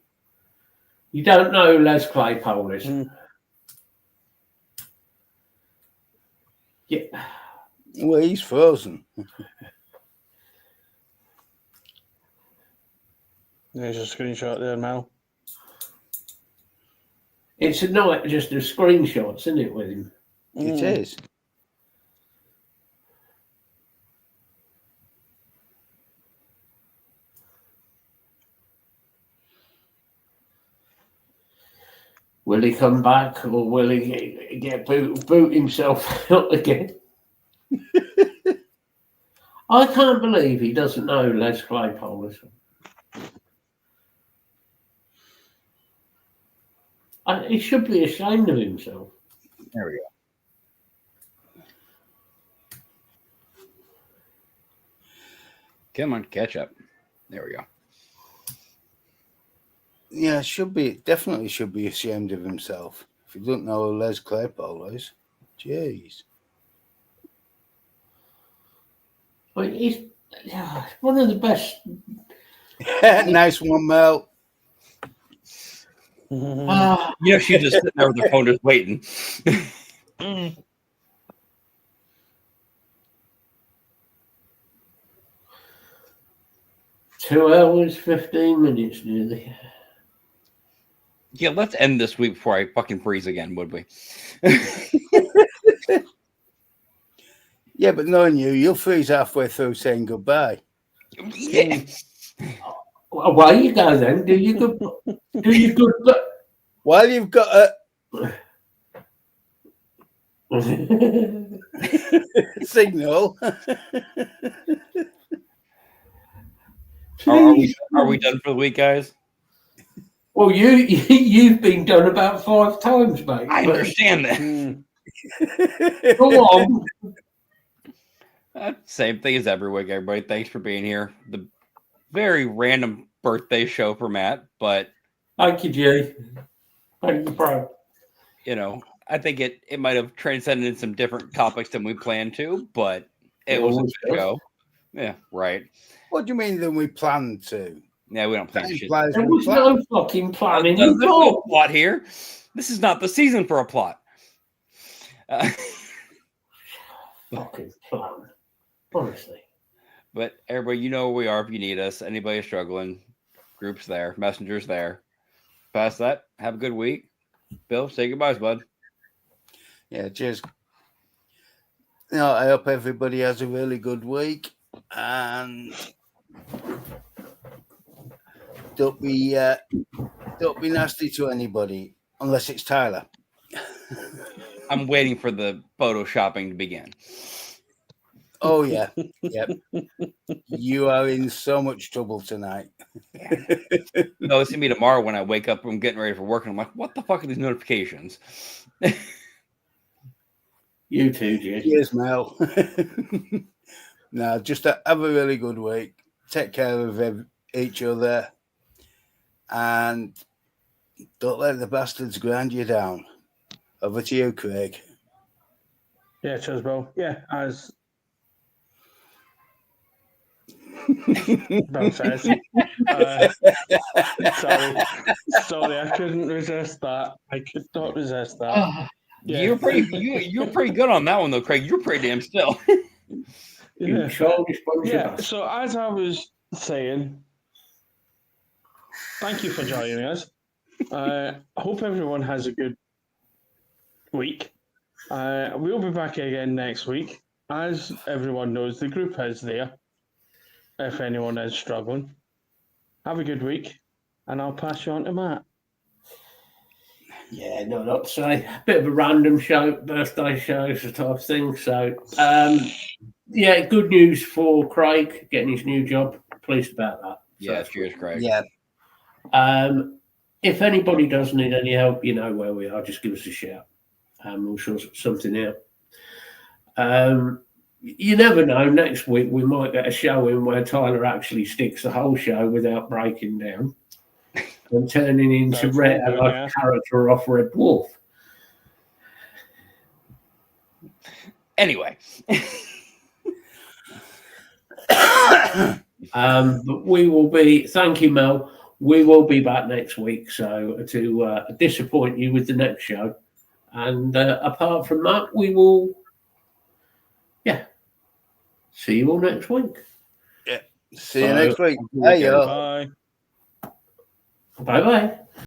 S1: You don't know who Les Claypole is?
S4: Mm.
S1: Yeah.
S3: Well, he's frozen.
S4: There's a screenshot there, Mel.
S1: It's not just the screenshots, isn't it, with him?
S3: It is.
S1: Will he come back or will he get boot himself out again? I can't believe he doesn't know Les Claypole is. He should be ashamed of himself.
S3: There we go.
S2: Come on, catch up. There we go.
S3: Yeah, definitely should be ashamed of himself. If you don't know who Les Claypool is, jeez.
S1: I mean, he's one of the best.
S3: Nice one, Mel.
S2: She's just sitting there with her phone just waiting.
S1: 2 hours, 15 minutes nearly.
S2: Yeah, let's end this week before I fucking freeze again, would we?
S3: Yeah, but knowing you'll freeze halfway through saying goodbye.
S2: Yeah.
S1: Away you go then. Do you good?
S3: While you've got a signal.
S2: Are we done for the week, guys?
S1: Well, you've been done about 5 times, mate.
S2: I understand that.
S1: Go on.
S2: Same thing as every week, everybody. Thanks for being here. The very random birthday show for Matt, but
S1: Thank you, Jay. Thank you, bro.
S2: I think it might have transcended some different topics than we planned to, but it was a good show. Yeah, right.
S3: What do you mean than we planned to?
S2: Yeah, we don't plan shit.
S1: There was no fucking planning.
S2: There's no plot here. This is not the season for a plot.
S1: Fucking plan. Honestly.
S2: But everybody, you know where we are if you need us. Anybody struggling, groups there, messengers there. Past that, have a good week. Bill, say goodbyes, bud.
S3: Yeah, cheers. I hope everybody has a really good week, and don't be nasty to anybody unless it's Tyler.
S2: I'm waiting for the photoshopping to begin.
S3: Oh yeah, yep. You are in so much trouble tonight.
S2: No, it's gonna be tomorrow when I wake up. I'm getting ready for work, and I'm like, "What the fuck are these notifications?"
S1: You too, Jay.
S3: Cheers, Mel. No, just have a really good week. Take care of each other, and don't let the bastards grind you down. Over to you, Craig.
S4: Yeah, cheers, Bill. Yeah, as Bill says. Sorry, I couldn't resist that. I could not resist that. Yeah.
S2: You're pretty good on that one though, Craig. You're pretty damn still.
S1: You childish bunch of us.
S4: So as I was saying, thank you for joining us. I hope everyone has a good week. We'll be back again next week. As everyone knows, the group is there if anyone is struggling. Have a good week, and I'll pass you on to Matt.
S1: Yeah, no, not to say. A bit of a random show, birthday show, type of thing. So, yeah, good news for Craig getting his new job. Pleased about that.
S2: Yeah, cheers, Craig.
S3: Yeah.
S1: If anybody does need any help, you know where we are. Just give us a shout. We'll sort something out. You never know. Next week we might get a show in where Tyler actually sticks the whole show without breaking down and turning into Red, like a character off Red Dwarf.
S2: Anyway.
S1: But we will be. Thank you, Mel. We will be back next week. So to disappoint you with the next show, and apart from that, we will. Yeah. See you all next week.
S3: Yeah. See you next week. Hey, yo.
S4: Bye.
S1: Bye bye.